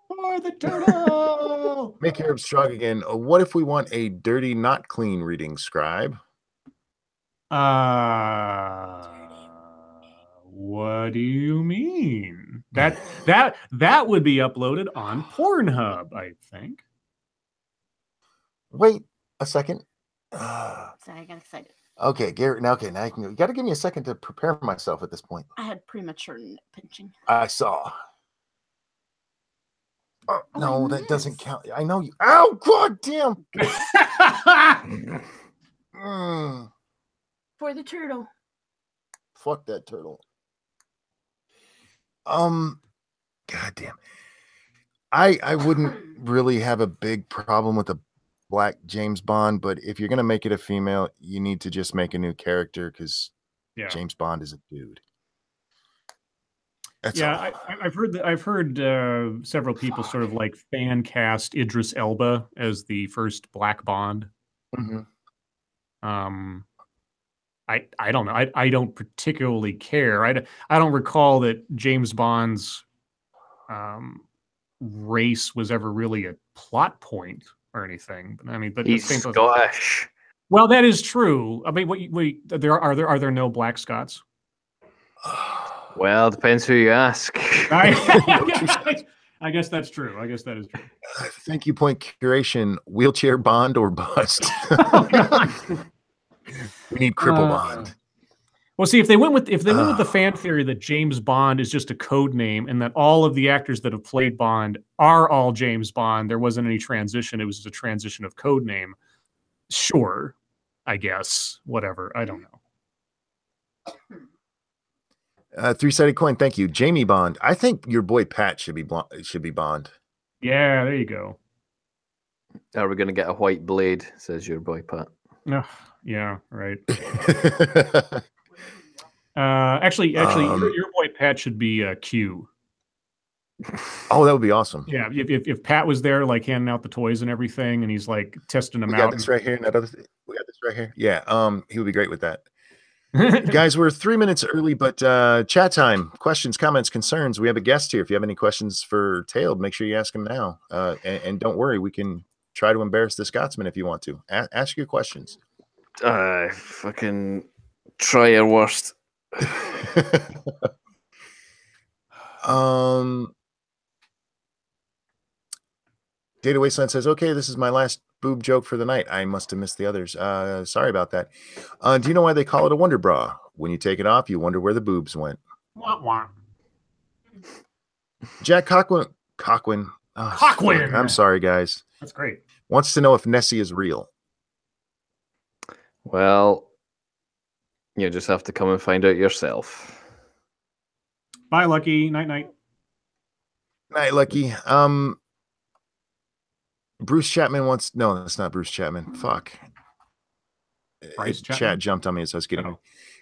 For the turtle. Make Arab strong again. What if we want a dirty, not clean reading, Scribe? What do you mean? That would be uploaded on Pornhub, I think. Wait a second. Sorry, I got excited. Okay, Garrett. Now you got to give me a second to prepare myself at this point. I had premature nip pinching. I saw. Oh, no, that doesn't missed. count. I know you. Ow! God damn. For the turtle. Fuck that turtle. God damn. I wouldn't really have a big problem with a black James Bond, but if you're gonna make it a female, you need to just make a new character because James Bond is a dude. That's all. I've heard several people sort of like fan cast Idris Elba as the first Black Bond. Mm-hmm. I don't know. I don't particularly care. I don't recall that James Bond's race was ever really a plot point or anything. I mean, but he's Scottish. Well, that is true. I mean, wait, are there no black Scots? Well, depends who you ask. I guess that's true. I guess that is true. Thank you. Point curation: wheelchair Bond or bust. We need cripple Bond. Well, see, if they went with the fan theory that James Bond is just a code name and that all of the actors that have played Bond are all James Bond, there wasn't any transition. It was just a transition of code name. Sure, I guess. Whatever. I don't know. Three-sided coin. Thank you, Jamie Bond. I think your boy Pat should be Bond. Yeah, there you go. Are we going to get a white blade? Says your boy Pat. No. Yeah. Right. Actually, your boy Pat should be Q. Oh, that would be awesome. Yeah, if Pat was there, like handing out the toys and everything, and he's like testing them out. We got this right here, and that other. We got this right here. Yeah. He would be great with that. Guys, we're 3 minutes early, but chat time, questions, comments, concerns. We have a guest here. If you have any questions for Tailed, make sure you ask him now. And don't worry, we can try to embarrass the Scotsman if you want to. Ask your questions. Fucking try your worst. Data Wasteland says, okay, this is my last boob joke for the night. I must have missed the others. Sorry about that. Do you know why they call it a wonder bra? When you take it off, you wonder where the boobs went. Wah, wah. Jack Coquin. Coquin. I'm sorry, guys. That's great. Wants to know if Nessie is real. Well, you just have to come and find out yourself. Bye, Lucky. Night, night. Night, Lucky. Bruce Chapman wants. No, that's not Bruce Chapman. Fuck. Chat jumped on me as I was getting.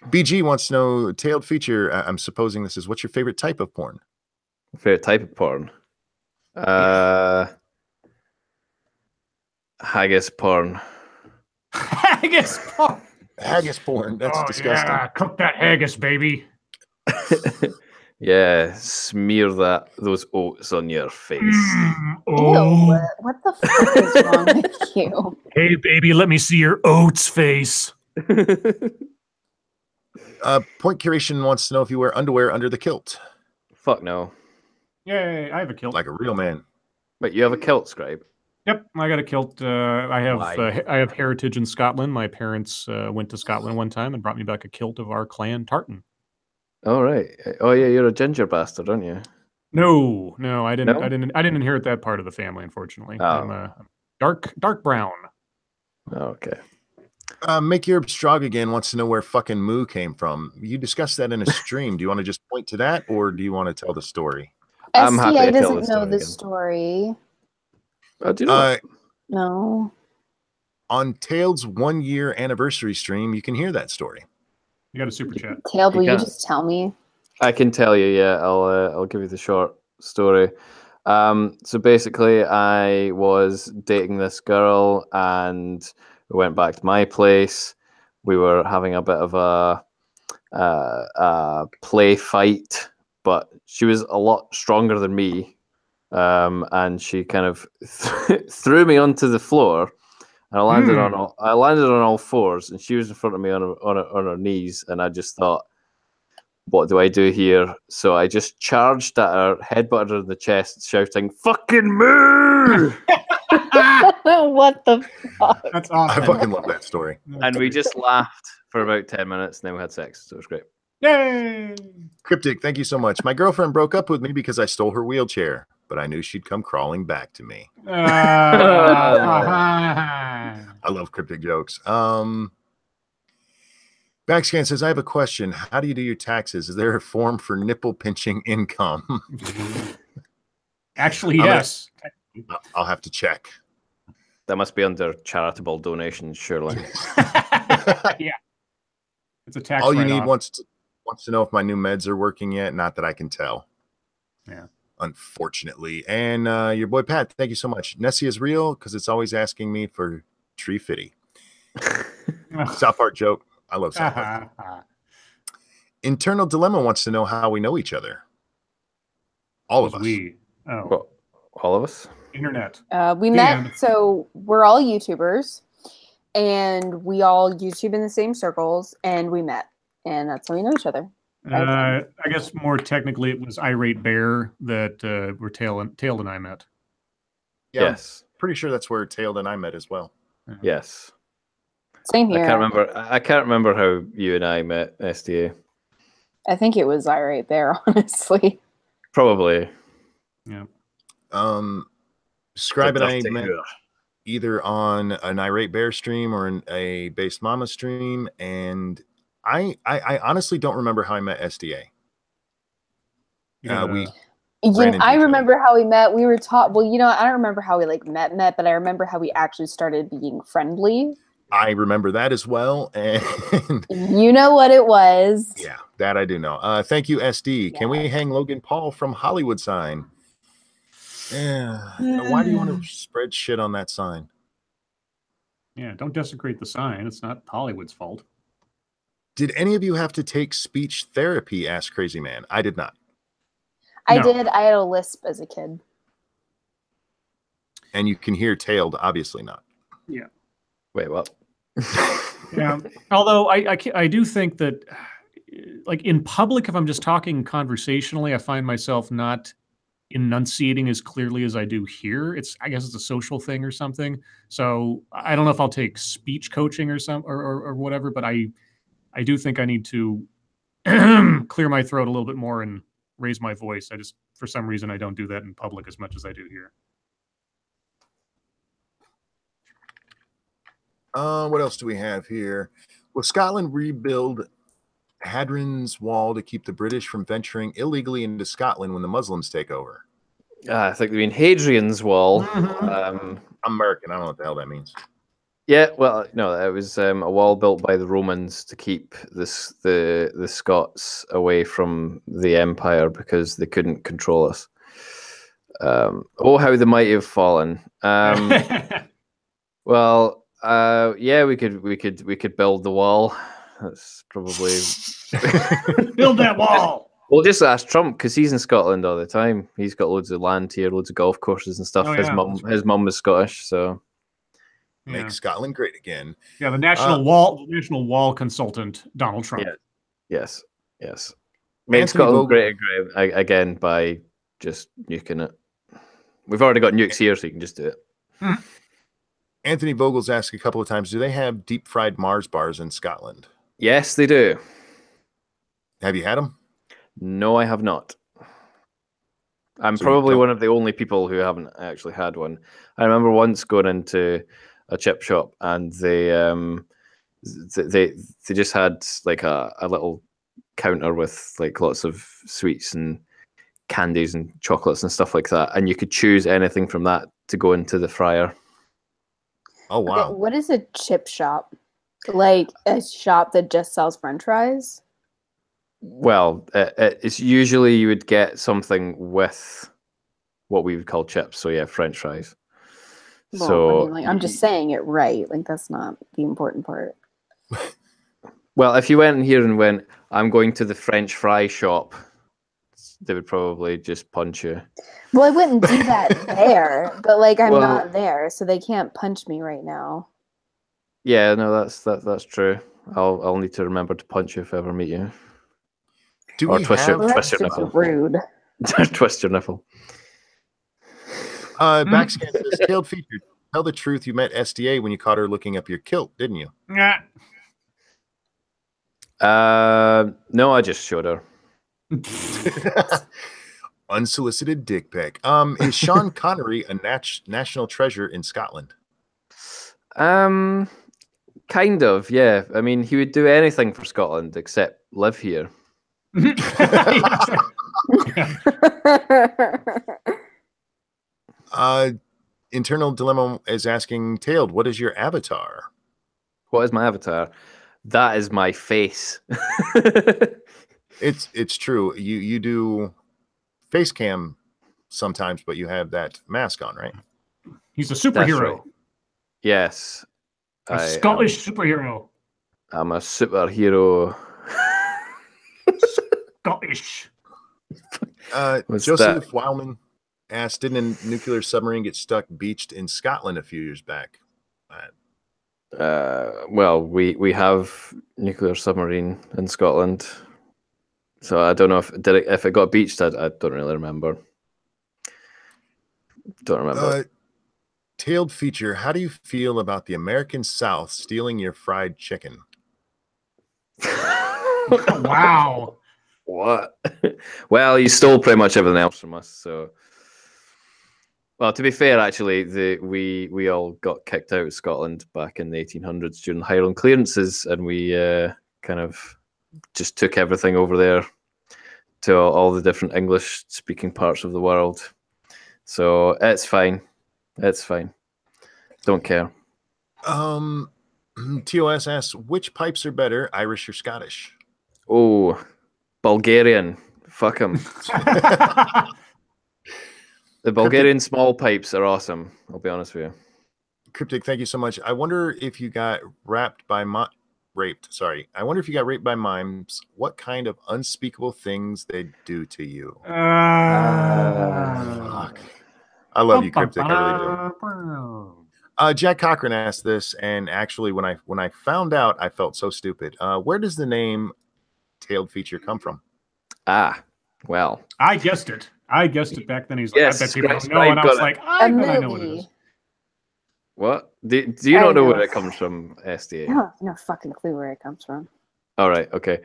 BG wants to know tailed feature. I'm supposing this is what's your favorite type of porn? Favorite type of porn? Haggis porn. Haggis porn. Haggis porn. That's disgusting. Yeah. Cook that haggis, baby. Yeah, smear those oats on your face. Ew, what the fuck is wrong with you? Hey, baby, let me see your oats face. Point Curation wants to know if you wear underwear under the kilt. Fuck no. Yay, I have a kilt. Like a real man. But you have a kilt, Scribe? Yep, I got a kilt. I have heritage in Scotland. My parents went to Scotland one time and brought me back a kilt of our clan tartan. Oh right. Oh yeah, you're a ginger bastard, aren't you? No, I didn't. No? I didn't inherit that part of the family, unfortunately. Oh. I'm dark brown. Okay. Make Europe Strong again wants to know where fucking Moo came from. You discussed that in a stream. Do you want to just point to that, or do you want to tell the story? I'm happy SDA to tell doesn't the know the story story. Oh, do you know? No. On Tailed's 1 year anniversary stream, you can hear that story. You got a super chat. Tailed, will you just tell me? I can tell you. Yeah, I'll give you the short story. So basically, I was dating this girl, and we went back to my place. We were having a bit of a play fight, but she was a lot stronger than me, and she kind of threw me onto the floor. And I landed on all fours, and she was in front of me on her knees, and I just thought, what do I do here? So I just charged at her, headbutted her in the chest, shouting, "Fucking move!" What the fuck? That's awesome. I fucking love that story. And we just laughed for about 10 minutes, and then we had sex. So it was great. Yay! Cryptic, thank you so much. My girlfriend broke up with me because I stole her wheelchair, but I knew she'd come crawling back to me. I love cryptic jokes. Backscan says, I have a question. How do you do your taxes? Is there a form for nipple pinching income? Actually, yes. I'll have to check. That must be under charitable donations, surely. Yeah. It's a tax All you write-off. need wants to know if my new meds are working yet. Not that I can tell. Yeah. Unfortunately. And your boy Pat, thank you so much. Nessie is real because it's always asking me for tree fitty. South Park joke. I love South Park. Internal Dilemma wants to know how we know each other. All of us. Well, all of us? Internet. We met, so we're all YouTubers, and we all YouTube in the same circles, and we met, and that's how we know each other. I guess more technically, it was Irate Bear that where Tailed and I met. Yeah, yes. I'm pretty sure that's where Tailed and I met as well. Yes. Same here. I can't remember how you and I met, SDA. I think it was Irate Bear, honestly. Probably. Yeah. Scribe and I met either on an Irate Bear stream or a Based Mama stream, and I honestly don't remember how I met SDA. I remember how we met. We were taught. Well, I don't remember how we met, but I remember how we actually started being friendly. I remember that as well, and you know what it was. Yeah, that I do know. Thank you, SD. Yeah. Can we hang Logan Paul from Hollywood sign? Yeah. Why do you want to spread shit on that sign? Yeah, don't desecrate the sign. It's not Hollywood's fault. Did any of you have to take speech therapy? Asked Crazy Man. I did not. I did. I had a lisp as a kid. And you can hear Tailed, obviously not. Yeah. Wait, what? Yeah. Although I do think that, like in public, if I'm just talking conversationally, I find myself not enunciating as clearly as I do here. I guess it's a social thing or something. So I don't know if I'll take speech coaching or whatever, but I do think I need to clear my throat a little bit more and raise my voice. For some reason, I don't do that in public as much as I do here. What else do we have here? Will Scotland rebuild Hadrian's Wall to keep the British from venturing illegally into Scotland when the Muslims take over? I think they mean Hadrian's Wall. I'm American. I don't know what the hell that means. Yeah, well, no, it was a wall built by the Romans to keep the Scots away from the Empire because they couldn't control us. Oh, how the mighty have fallen. Well. Yeah, we could build the wall. That's probably build that wall. We'll just ask Trump because he's in Scotland all the time. He's got loads of land here, loads of golf courses and stuff. His mum was Scottish, so make Scotland great again. Yeah, the national wall consultant, Donald Trump. Yeah. Yes. Make Scotland great again by just nuking it. We've already got nukes here, so you can just do it. Anthony Vogel's asked a couple of times, do they have deep fried Mars bars in Scotland? Yes, they do. Have you had them? No, I have not. I'm probably one of the only people who haven't actually had one. I remember once going into a chip shop and they just had like a little counter with like lots of sweets and candies and chocolates and stuff like that, and you could choose anything from that to go into the fryer. Oh, wow. Okay, what is a chip shop? Like a shop that just sells French fries? Well, it's usually you would get something with what we would call chips. So yeah, French fries. Well, So I mean, like, I'm just saying it right. Like, that's not the important part. well, if you went in here and went, I'm going to the French fry shop, they would probably just punch you. Well, I wouldn't do that there, but like, I'm Well- not there, so they can't punch me right now. Yeah, no, that's true. I'll need to remember to punch you if I ever meet you. Do Or we twist have Well, that's your super nipple. rude. Twist your nipple. Backscan says tailed feature? Tell the truth. You met SDA when you caught her looking up your kilt, didn't you? Nah. No, I just showed her. Unsolicited dick pic. Is Sean Connery a national treasure in Scotland? Kind of, yeah. I mean, he would do anything for Scotland except live here. Internal Dilemma is asking, Tailed, what is your avatar? What is my avatar? That is my face. It's true. You do face cam sometimes, but you have that mask on, right? He's a That's superhero. right. Yes. A Scottish superhero. I'm a superhero. Scottish. What's Joseph that? Wildman asked, didn't a nuclear submarine get stuck beached in Scotland a few years back? Well, we have nuclear submarine in Scotland, so I don't know if it got beached. I don't really remember. Don't remember. Tailed feature, how do you feel about the American South stealing your fried chicken? Wow. What? Well, you stole pretty much everything else from us. So, well, to be fair, actually, we all got kicked out of Scotland back in the 1800s during the Highland clearances, and we kind of just took everything over there to all the different English-speaking parts of the world. So it's fine. It's fine. Don't care. TOS asks, which pipes are better, Irish or Scottish? Oh, Bulgarian. Fuck them. The Bulgarian small pipes are awesome. I'll be honest with you. Cryptic, thank you so much. I wonder if you got raped. Sorry. I wonder if you got raped by mimes, what kind of unspeakable things they do to you. Fuck. I love you, Cryptic. I really do. Jack Cochran asked this, and actually, when I found out, I felt so stupid. Where does the name Tailed Feature come from? Well, I guessed it. I guessed it back then. He's like, Yes, I bet people don't Scribe know. And I was got it. like, A I bet I know what it is. movie. what? Do you I not know know. where it comes from, SDA? I have no fucking clue where it comes from. All right, okay.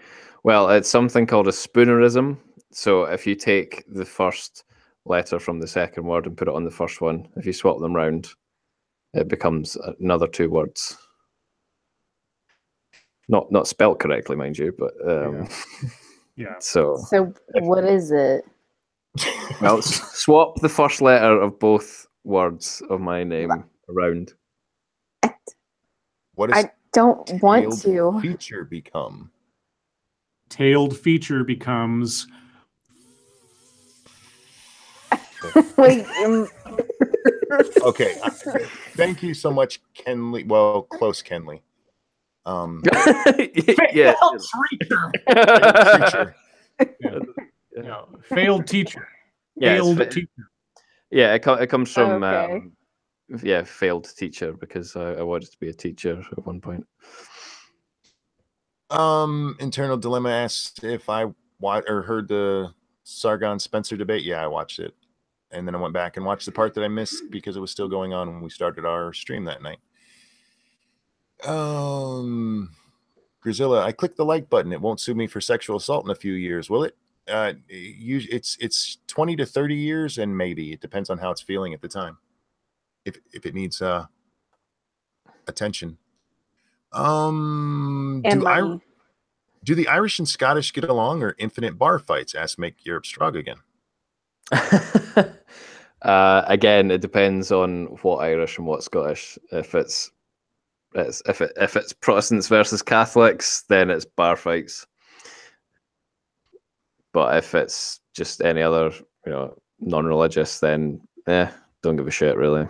Well, it's something called a spoonerism. So if you take the first letter from the second word and put it on the first one, if you swap them round, it becomes another two words. Not spelt correctly, mind you, but Yeah. so So what is it? well, swap the first letter of both words of my name around. What does I don't want Tailed to. Feature become? Tailed feature becomes Wait, Okay. Thank you so much, Kenley. Well, close Kenley. Yeah. failed teacher. Feature. Yeah. Failed teacher. Yeah, it's Failed fa- teacher. Yeah, it comes from Okay. failed teacher, because I wanted to be a teacher at one point. Internal Dilemma asks if I heard the Sargon Spencer debate. Yeah, I watched it, and then I went back and watched the part that I missed because it was still going on when we started our stream that night. Grizilla, I clicked the like button. It won't sue me for sexual assault in a few years, will it? It's 20 to 30 years, and maybe it depends on how it's feeling at the time. If it needs attention. And Do money. the Irish and Scottish get along, or infinite bar fights? Ask Make Europe Strong Again. Again, it depends on what Irish and what Scottish. If it's Protestants versus Catholics, then it's bar fights. But if it's just any other, non-religious, then don't give a shit, really.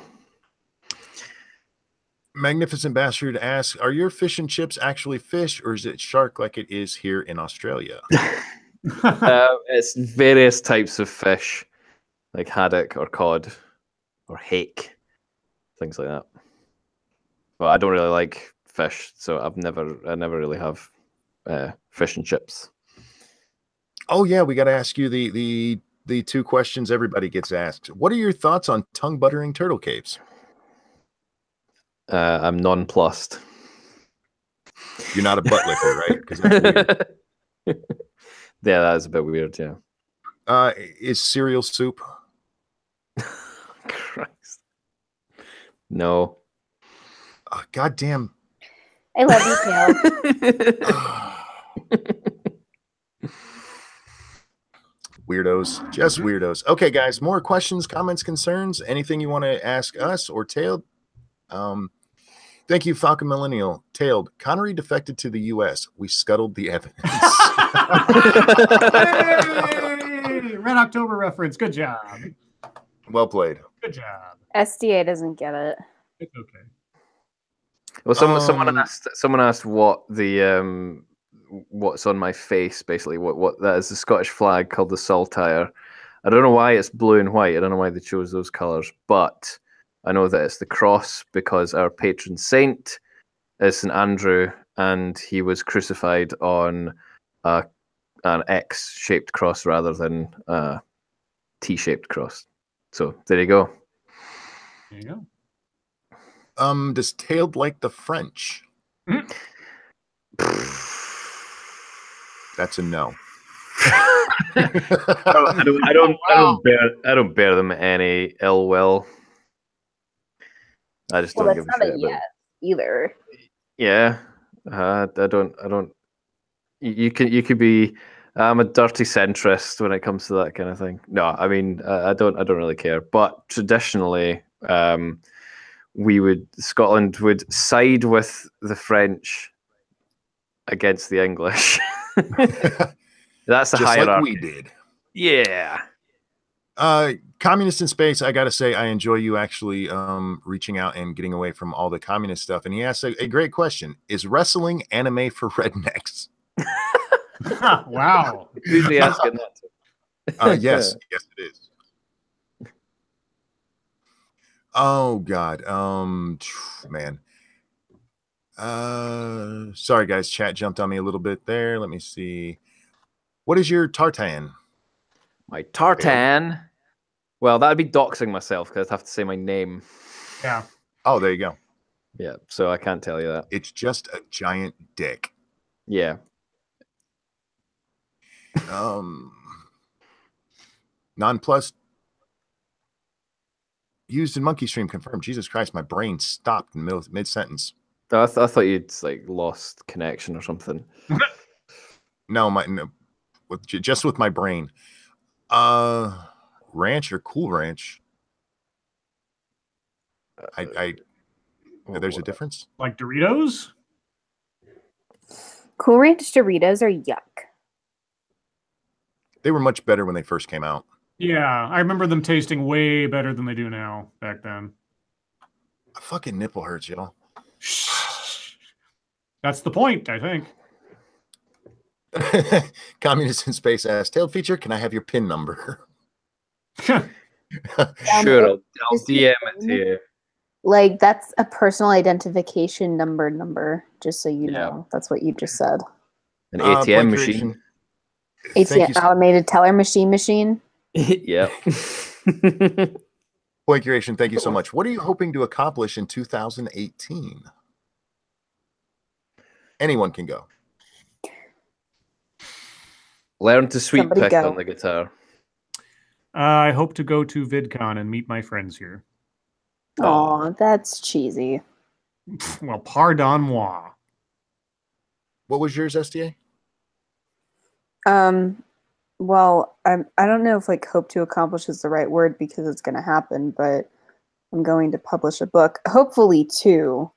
Magnificent Bastard asks, are your fish and chips actually fish, or is it shark like it is here in Australia? It's various types of fish, like haddock or cod or hake, things like that. Well, I don't really like fish, so I never really have fish and chips. Oh yeah, we got to ask you the two questions everybody gets asked. What are your thoughts on tongue buttering turtle capes? I'm nonplussed. You're not a butt licker, right? Because that's weird. Yeah, that is a bit weird. Yeah. Is cereal soup? Christ. No. Goddamn. I love you, Tail. Weirdos, just weirdos. Okay, guys, more questions, comments, concerns, anything you want to ask us or Tailed? Thank you, Falcon Millennial. Tailed, Connery defected to the U.S. We scuttled the evidence. Hey! Red October reference. Good job. Well played. Good job. SDA doesn't get it. It's okay. Well, someone asked what the what's on my face, basically. What that is the Scottish flag called the saltire. I don't know why it's blue and white. I don't know why they chose those colours, but I know that it's the cross because our patron saint is St. Andrew, and he was crucified on an X-shaped cross rather than a T-shaped cross. So there you go. There you go. Does Tailed like the French? Mm. That's a no. I don't bear them any ill will. I just don't give a shit about either. Yeah, I don't. You could be. I'm a dirty centrist when it comes to that kind of thing. No, I mean I don't really care. But traditionally, Scotland would side with the French against the English. That's the hierarchy. Like we did. Yeah. Communist in Space, I gotta say, I enjoy you actually reaching out and getting away from all the communist stuff. And he asked a great question: is wrestling anime for rednecks? Wow. Who's he asking that? Yes, it is. Oh God, man. Sorry guys, chat jumped on me a little bit there. Let me see. What is your tartan? My tartan? Well, that'd be doxing myself because I'd have to say my name. Yeah. Oh, there you go. Yeah, so I can't tell you that. It's just a giant dick. Yeah. Non-plus used in Monkey Stream confirmed. Jesus Christ, my brain stopped in mid-sentence. I thought you'd like lost connection or something. No, just with my brain. Ranch or Cool Ranch? There's a difference. Like Doritos? Cool Ranch Doritos are yuck. They were much better when they first came out. Yeah, I remember them tasting way better than they do now back then. My fucking nipple hurts, y'all. That's the point, I think. Communist in Space asked, Tailed Feature, can I have your PIN number? Sure, I'll DM it to you. Like, that's a personal identification number, just so you know. That's what you just said. An ATM machine. ATM, automated teller machine. Yeah. Point Curation, thank you so much. What are you hoping to accomplish in 2018? Anyone can go. Learn to sweep pick on the guitar. I hope to go to VidCon and meet my friends here. Oh, that's cheesy. Well, pardon moi. What was yours, SDA? Well, I don't know if like hope to accomplish is the right word because it's going to happen, but I'm going to publish a book, hopefully 2.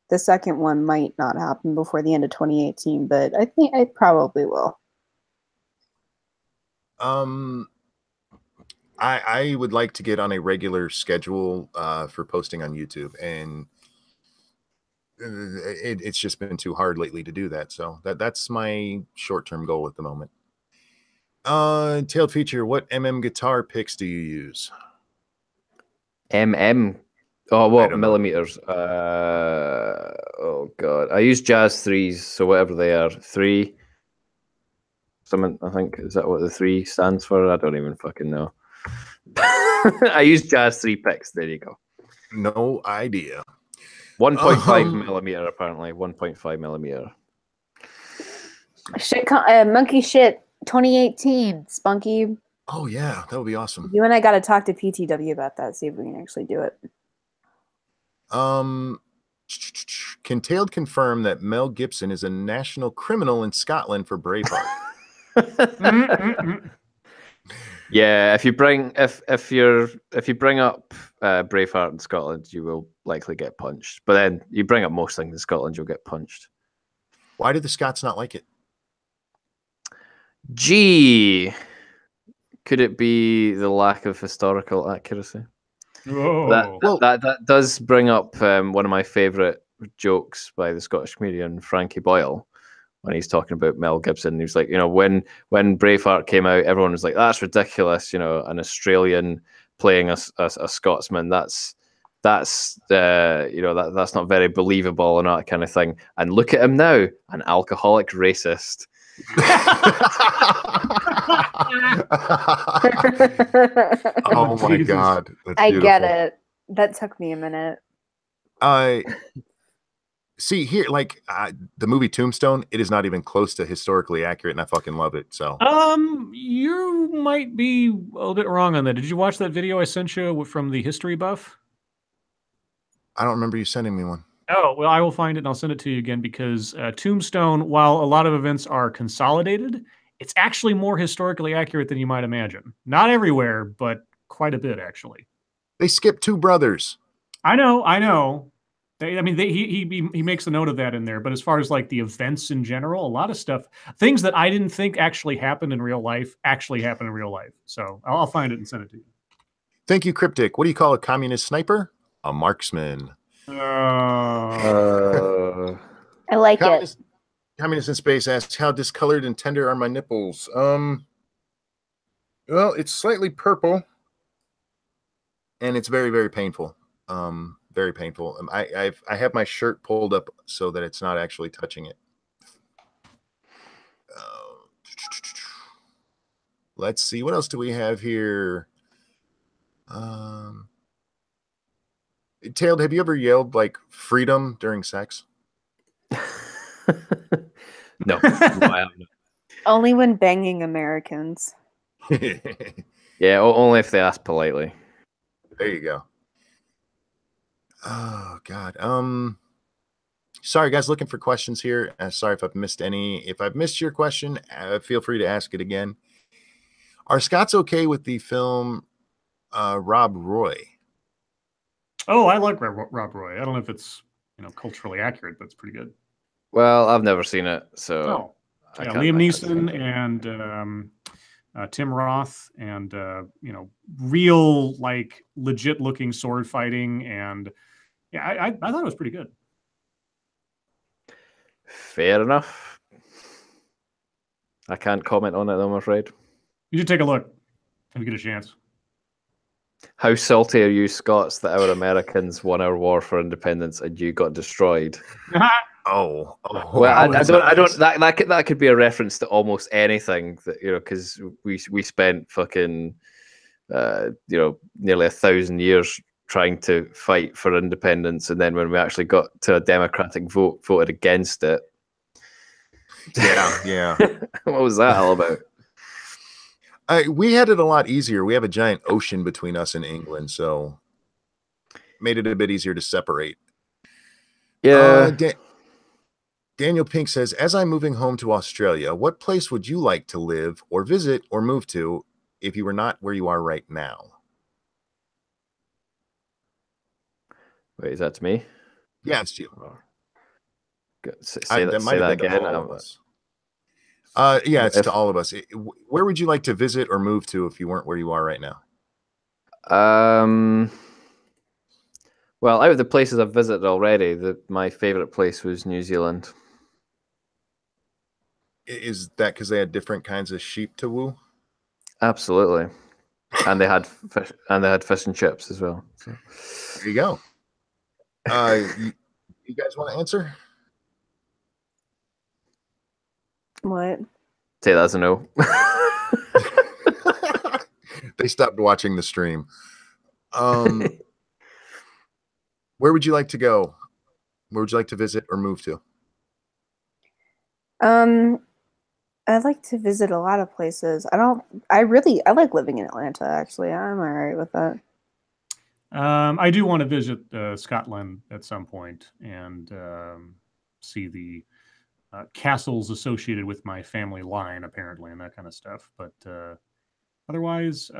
The second one might not happen before the end of 2018, but I think I probably will. I would like to get on a regular schedule for posting on YouTube, and it's just been too hard lately to do that. So that's my short-term goal at the moment. Tailed feature, what guitar picks do you use? Oh, what don't know. millimeters? Oh god, I use Jazz 3s, so whatever they are, 3. Something, I think, is that what the 3 stands for? I don't even fucking know. I use Jazz 3 picks. There you go. No idea. 1.5 millimeter, apparently. 1.5 millimeter. Shit, monkey shit 2018, Spunky. Oh yeah, that would be awesome. You and I got to talk to PTW about that. See if we can actually do it. Can Tailed confirm that Mel Gibson is a national criminal in Scotland for Braveheart? Yeah, if you bring up Braveheart in Scotland, you will likely get punched. But then you bring up most things in Scotland, you'll get punched. Why did the Scots not like it? Gee, could it be the lack of historical accuracy? That does bring up one of my favourite jokes by the Scottish comedian Frankie Boyle when he's talking about Mel Gibson. He was like, when Braveheart came out, everyone was like, that's ridiculous, an Australian playing a Scotsman, that's not very believable and that kind of thing. And look at him now, an alcoholic racist. Oh my God. I get it. That took me a minute. See here, like the movie Tombstone, it is not even close to historically accurate, and I fucking love it. So, you might be a little bit wrong on that. Did you watch that video I sent you from the history buff? I don't remember you sending me one. Oh, well, I will find it and I'll send it to you again because Tombstone, while a lot of events are consolidated, it's actually more historically accurate than you might imagine. Not everywhere, but quite a bit, actually. They skipped 2 brothers. I know. He makes a note of that in there. But as far as like the events in general, a lot of stuff, things that I didn't think actually happened in real life, actually happen in real life. So I'll find it and send it to you. Thank you, Cryptic. What do you call a communist sniper? A marksman. I like it. Communist in Space asks, how discolored and tender are my nipples? Well, it's slightly purple, and it's very, very painful. Very painful. I have my shirt pulled up so that it's not actually touching it. Let's see, what else do we have here? Tailed, have you ever yelled like freedom during sex? No, I haven't. Only when banging Americans. Yeah, only if they ask politely. There you go. Oh God. Sorry guys, looking for questions here. Sorry if I've missed any. If I've missed your question, feel free to ask it again. Are Scots okay with the film Rob Roy? Oh, I like Rob Roy. I don't know if it's culturally accurate, but it's pretty good. Well, I've never seen it, so yeah, Liam Neeson and Tim Roth, and real like legit looking sword fighting, and yeah, I thought it was pretty good. Fair enough. I can't comment on it, I'm afraid. You should take a look if you get a chance. How salty are you, Scots, that our Americans won our war for independence and you got destroyed? Well, I don't. That could be a reference to almost anything that because we spent fucking nearly 1,000 years trying to fight for independence, and then when we actually got to a democratic vote, voted against it. Yeah. What was that all about? We had it a lot easier. We have a giant ocean between us and England, so made it a bit easier to separate. Yeah. Daniel Pink says, as I'm moving home to Australia, what place would you like to live or visit or move to if you were not where you are right now? Wait, is that to me? Yeah, it's you. Say that again. Yeah, it's to all of us. Where would you like to visit or move to if you weren't where you are right now? Well, out of the places I've visited already, my favourite place was New Zealand. Is that because they had different kinds of sheep to woo? Absolutely, and they had fish, and chips as well. So. There you go. You guys want to answer? What? Say that as a no. They stopped watching the stream. Where would you like to go? Where would you like to visit or move to? I'd like to visit a lot of places. I like living in Atlanta, actually. I'm all right with that. I do want to visit Scotland at some point and see the castles associated with my family line, apparently, and that kind of stuff. But otherwise,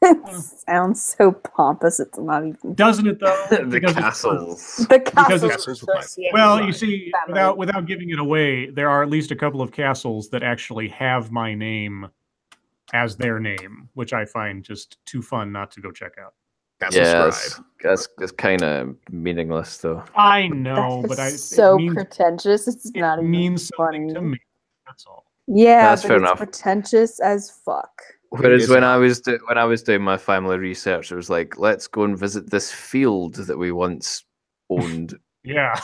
It sounds so pompous. It's not even. Doesn't it though? The castles. The castles. Well, you see, without giving it away, there are at least a couple of castles that actually have my name as their name, which I find just too fun not to go check out. Scribe. That's kind of meaningless, though. I know, but so pretentious. It's not even means funny to me. That's all. Yeah, that's but fair it's enough. Pretentious as fuck. Whereas when I was doing my family research, it was like, let's go and visit this field that we once owned. Yeah.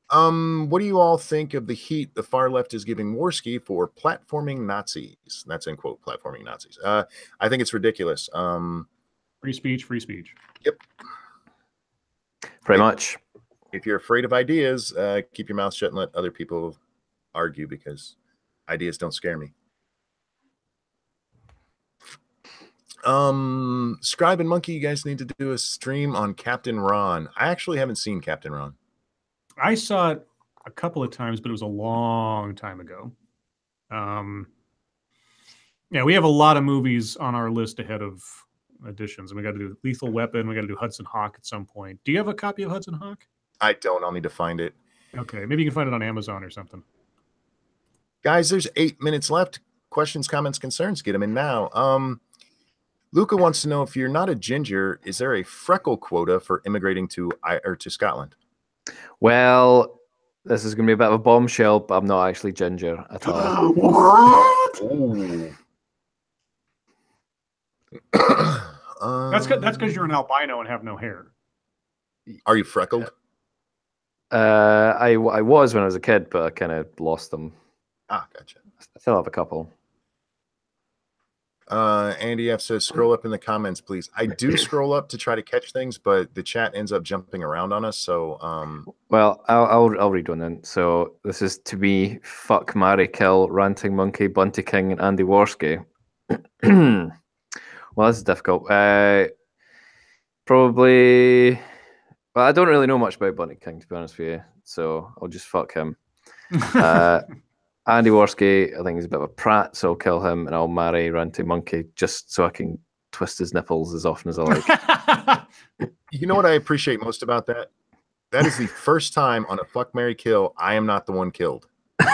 What do you all think of the heat the far left is giving Warski for platforming Nazis? That's in quote, platforming Nazis. I think it's ridiculous. Free speech, free speech. Yep. Pretty much. If you're afraid of ideas, keep your mouth shut and let other people argue, because ideas don't scare me. Scribe and Monkey, you guys need to do a stream on Captain Ron. I actually haven't seen Captain Ron. I saw it a couple of times, but it was a long time ago. Yeah, we have a lot of movies on our list ahead of editions, and we got to do Lethal Weapon. We got to do Hudson Hawk at some point. Do you have a copy of Hudson Hawk? I don't. I'll need to find it. Okay, maybe you can find it on Amazon or something. Guys, there's 8 minutes left. Questions, comments, concerns, get them in now. Luca wants to know, if you're not a ginger, is there a freckle quota for immigrating to Scotland? Well, this is going to be a bit of a bombshell, but I'm not actually ginger at all. What? That's because you're an albino and have no hair. Are you freckled? I was when I was a kid, but I kind of lost them. Ah, gotcha. I still have a couple. Andy F says, scroll up in the comments, please. I do scroll up to try to catch things, but the chat ends up jumping around on us. So, well, I'll read one then. So this is to be fuck, marry, kill, ranting monkey, Bunty King, and Andy Warski. Well, this is difficult. Probably. Well, I don't really know much about Bunty King, to be honest with you. So I'll just fuck him. Andy Warski, I think he's a bit of a prat, so I'll kill him, and I'll marry Ranty Monkey just so I can twist his nipples as often as I like. You know what I appreciate most about that? That is the first time on a fuck, marry, kill I am not the one killed. Is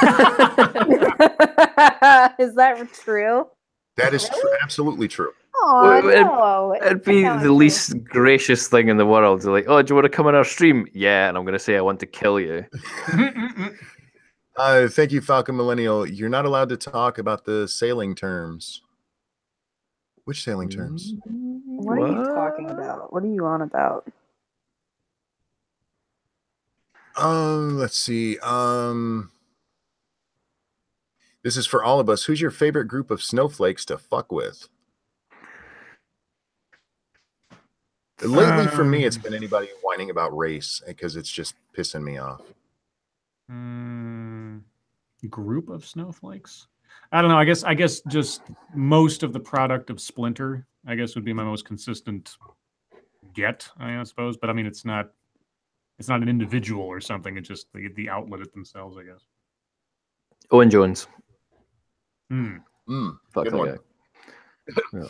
that true? That is absolutely true. Oh, no. It'd be the least gracious thing in the world. They're like, oh, do you want to come on our stream? Yeah, and I'm going to say I want to kill you. Thank you, Falcon Millennial. You're not allowed to talk about the sailing terms. Which sailing terms? What are you talking about? What are you on about? Let's see. This is for all of us. Who's your favorite group of snowflakes to fuck with? Lately, for me, it's been anybody whining about race, because it's just pissing me off. Group of snowflakes? I don't know. I guess just most of the product of Splinter, I guess, would be my most consistent get, I suppose. But I mean, it's not an individual or something. It's just the outlet it themselves, I guess. Owen Jones. Fuck that guy. Yeah.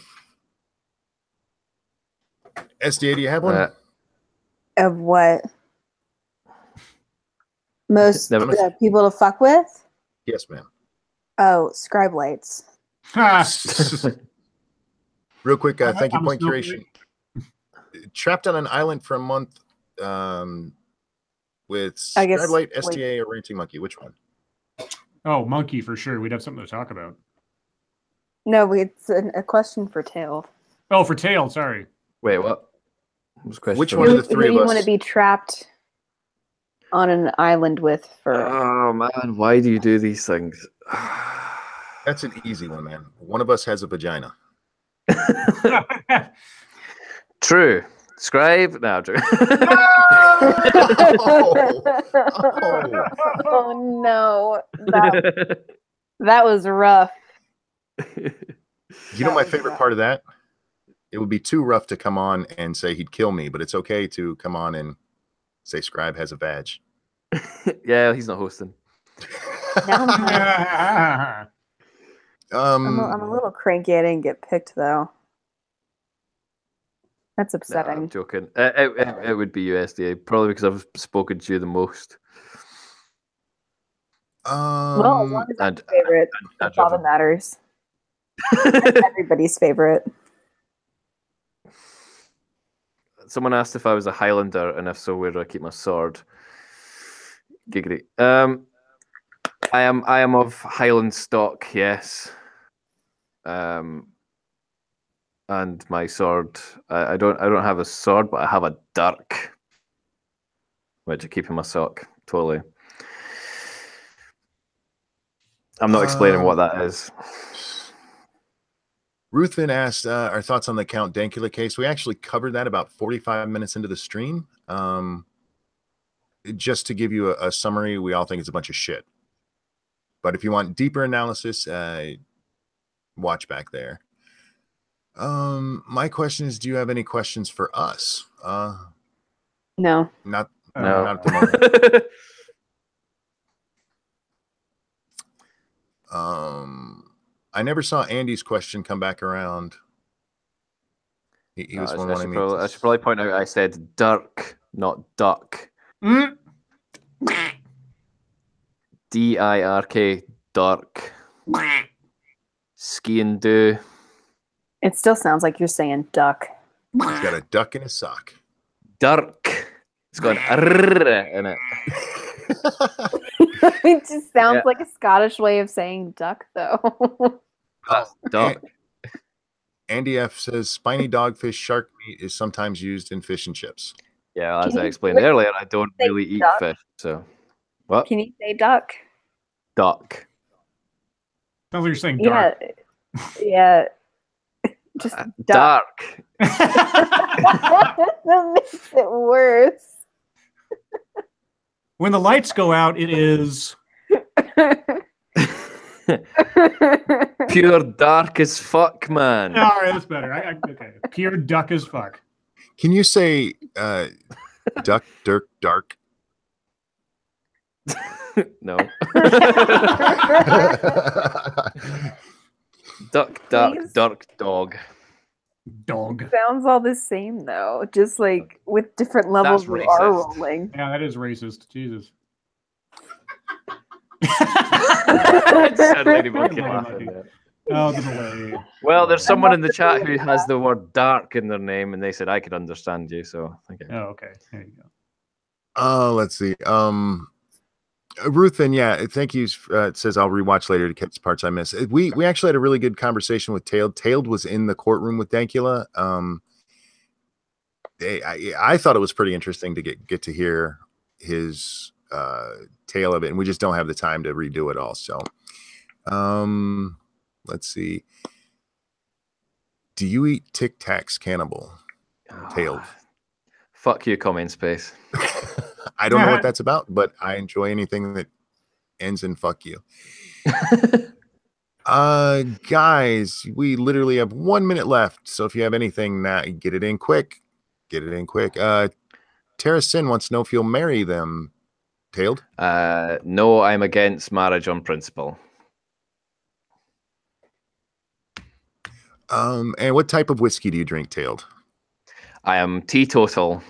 SDA, do you have one? Of what? Most people to fuck with? Yes, ma'am. Oh, Scribe lights. Real quick, thank you, I'm a Point snowflake. Curation. Trapped on an island for a month with I guess- Scribe Light, wait. STA, or Ranting Monkey. Which one? Oh, monkey for sure. We'd have something to talk about. No, it's a question for Tail. Oh, for tail. Sorry. Wait, what? What was the question? Which one of the Who three you of want to us? be trapped on an island with for? Oh man, why do you do these things? That's an easy one, man. One of us has a vagina. True. Scribe? No, I'm joking. Oh no, that was rough. You know my favorite part of that? It would be too rough to come on and say he'd kill me, but it's okay to come on and say Scribe has a badge. Yeah, he's not hosting. Now I'm a little cranky. I didn't get picked though. That's No, upsetting. I'm joking. It would be USDA, probably because I've spoken to you the most. Well, as long as I'm and- your favorite, that's all that matters. Everybody's favorite. Someone asked if I was a Highlander, and if so, where do I keep my sword? Giggity. I am of Highland stock, yes. And my sword, I don't have a sword, but I have a dirk, which I keep in my sock. Totally. I'm not explaining what that is. Ruthven asked our thoughts on the Count Dankula case. We actually covered that about 45 minutes into the stream. Just to give you a summary, we all think it's a bunch of shit. But if you want deeper analysis, watch back there. My question is, do you have any questions for us? No. Not No. at the moment. I never saw Andy's question come back around. He was I wanting me. I should probably point out I said dirk, not duck. Mm. DIRK, dark. Ski and do. It still sounds like you're saying duck. He's got a duck in his sock. Dirk. It's got an R in it. It just sounds like a Scottish way of saying duck, though. Duck. Andy F says spiny dogfish shark meat is sometimes used in fish and chips. Yeah, as Can I you explained earlier, I don't say really eat duck? fish. So, what? Can you say duck? Duck. Sounds like you're saying dark. Yeah. Just duck. Dark. That makes it worse. When the lights go out, it is. Pure dark as fuck, man. All right, that's better. Okay. Pure duck as fuck. Can you say duck, dirk, dark? No. Duck, duck, Please. dark, dog. Dog. Sounds all the same, though. Just like with different levels of That's R racist. rolling. Yeah, that is racist. Jesus. Sad Lady Monkey laughing there. Oh, the delay. Well, there's someone in the chat who has the word dark in their name, and they said I could understand you. So, okay. Oh, okay. There you go. Let's see. Ruth, and yeah, thank you. It says I'll rewatch later to catch parts I miss. We actually had a really good conversation with Tailed. Tailed was in the courtroom with Dankula. I thought it was pretty interesting to get to hear his tale of it, and we just don't have the time to redo it all. So, let's see. Do you eat Tic Tacs, Cannibal? Tailed. Fuck you, comment space. I don't know what that's about, but I enjoy anything that ends in fuck you. Guys, we literally have 1 minute left. So if you have anything now, get it in quick. Get it in quick. Tara Sin wants to know if you'll marry them. Tailed? No, I'm against marriage on principle. And what type of whiskey do you drink, Tailed? I am teetotal,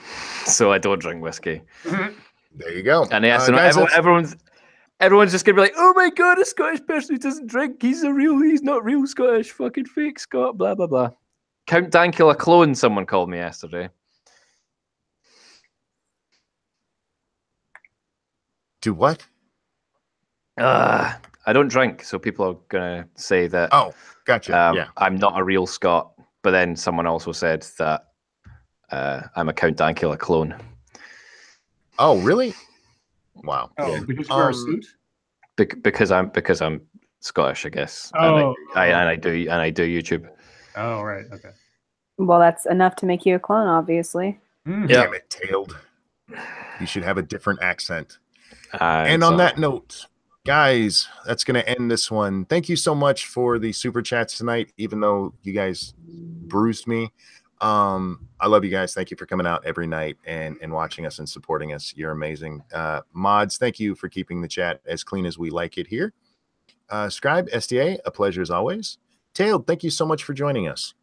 so I don't drink whiskey. There you go. And yes, guys, everyone's just gonna be like, "Oh my god, a Scottish person who doesn't drink, he's not real Scottish, fucking fake Scot, blah blah blah." Count Dankula clone, someone called me yesterday. Do what? I don't drink, so people are gonna say that. Oh, gotcha. Yeah. I'm not a real Scot. But then someone also said that I'm a Count Dankula clone. Oh, really? Wow. Oh, Yeah. because you wear a suit. Because I'm Scottish, I guess. Oh, and I do YouTube. Oh, right. Okay. Well, that's enough to make you a clone, obviously. Damn it, Tailed. You should have a different accent. And on so, that note, guys, that's going to end this one. Thank you so much for the super chats tonight, even though you guys bruised me. I love you guys. Thank you for coming out every night and watching us and supporting us. You're amazing. Mods, thank you for keeping the chat as clean as we like it here. Scribe, SDA, a pleasure as always. Tailed, thank you so much for joining us.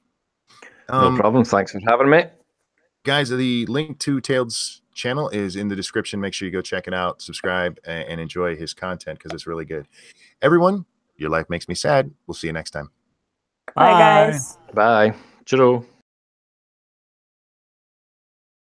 no problem. Thanks for having me. Guys, the link to Tailed's channel is in the description. Make sure you go check it out, subscribe, and enjoy his content because it's really good. Everyone, your life makes me sad. We'll see you next time. Bye, guys. Bye. Churro.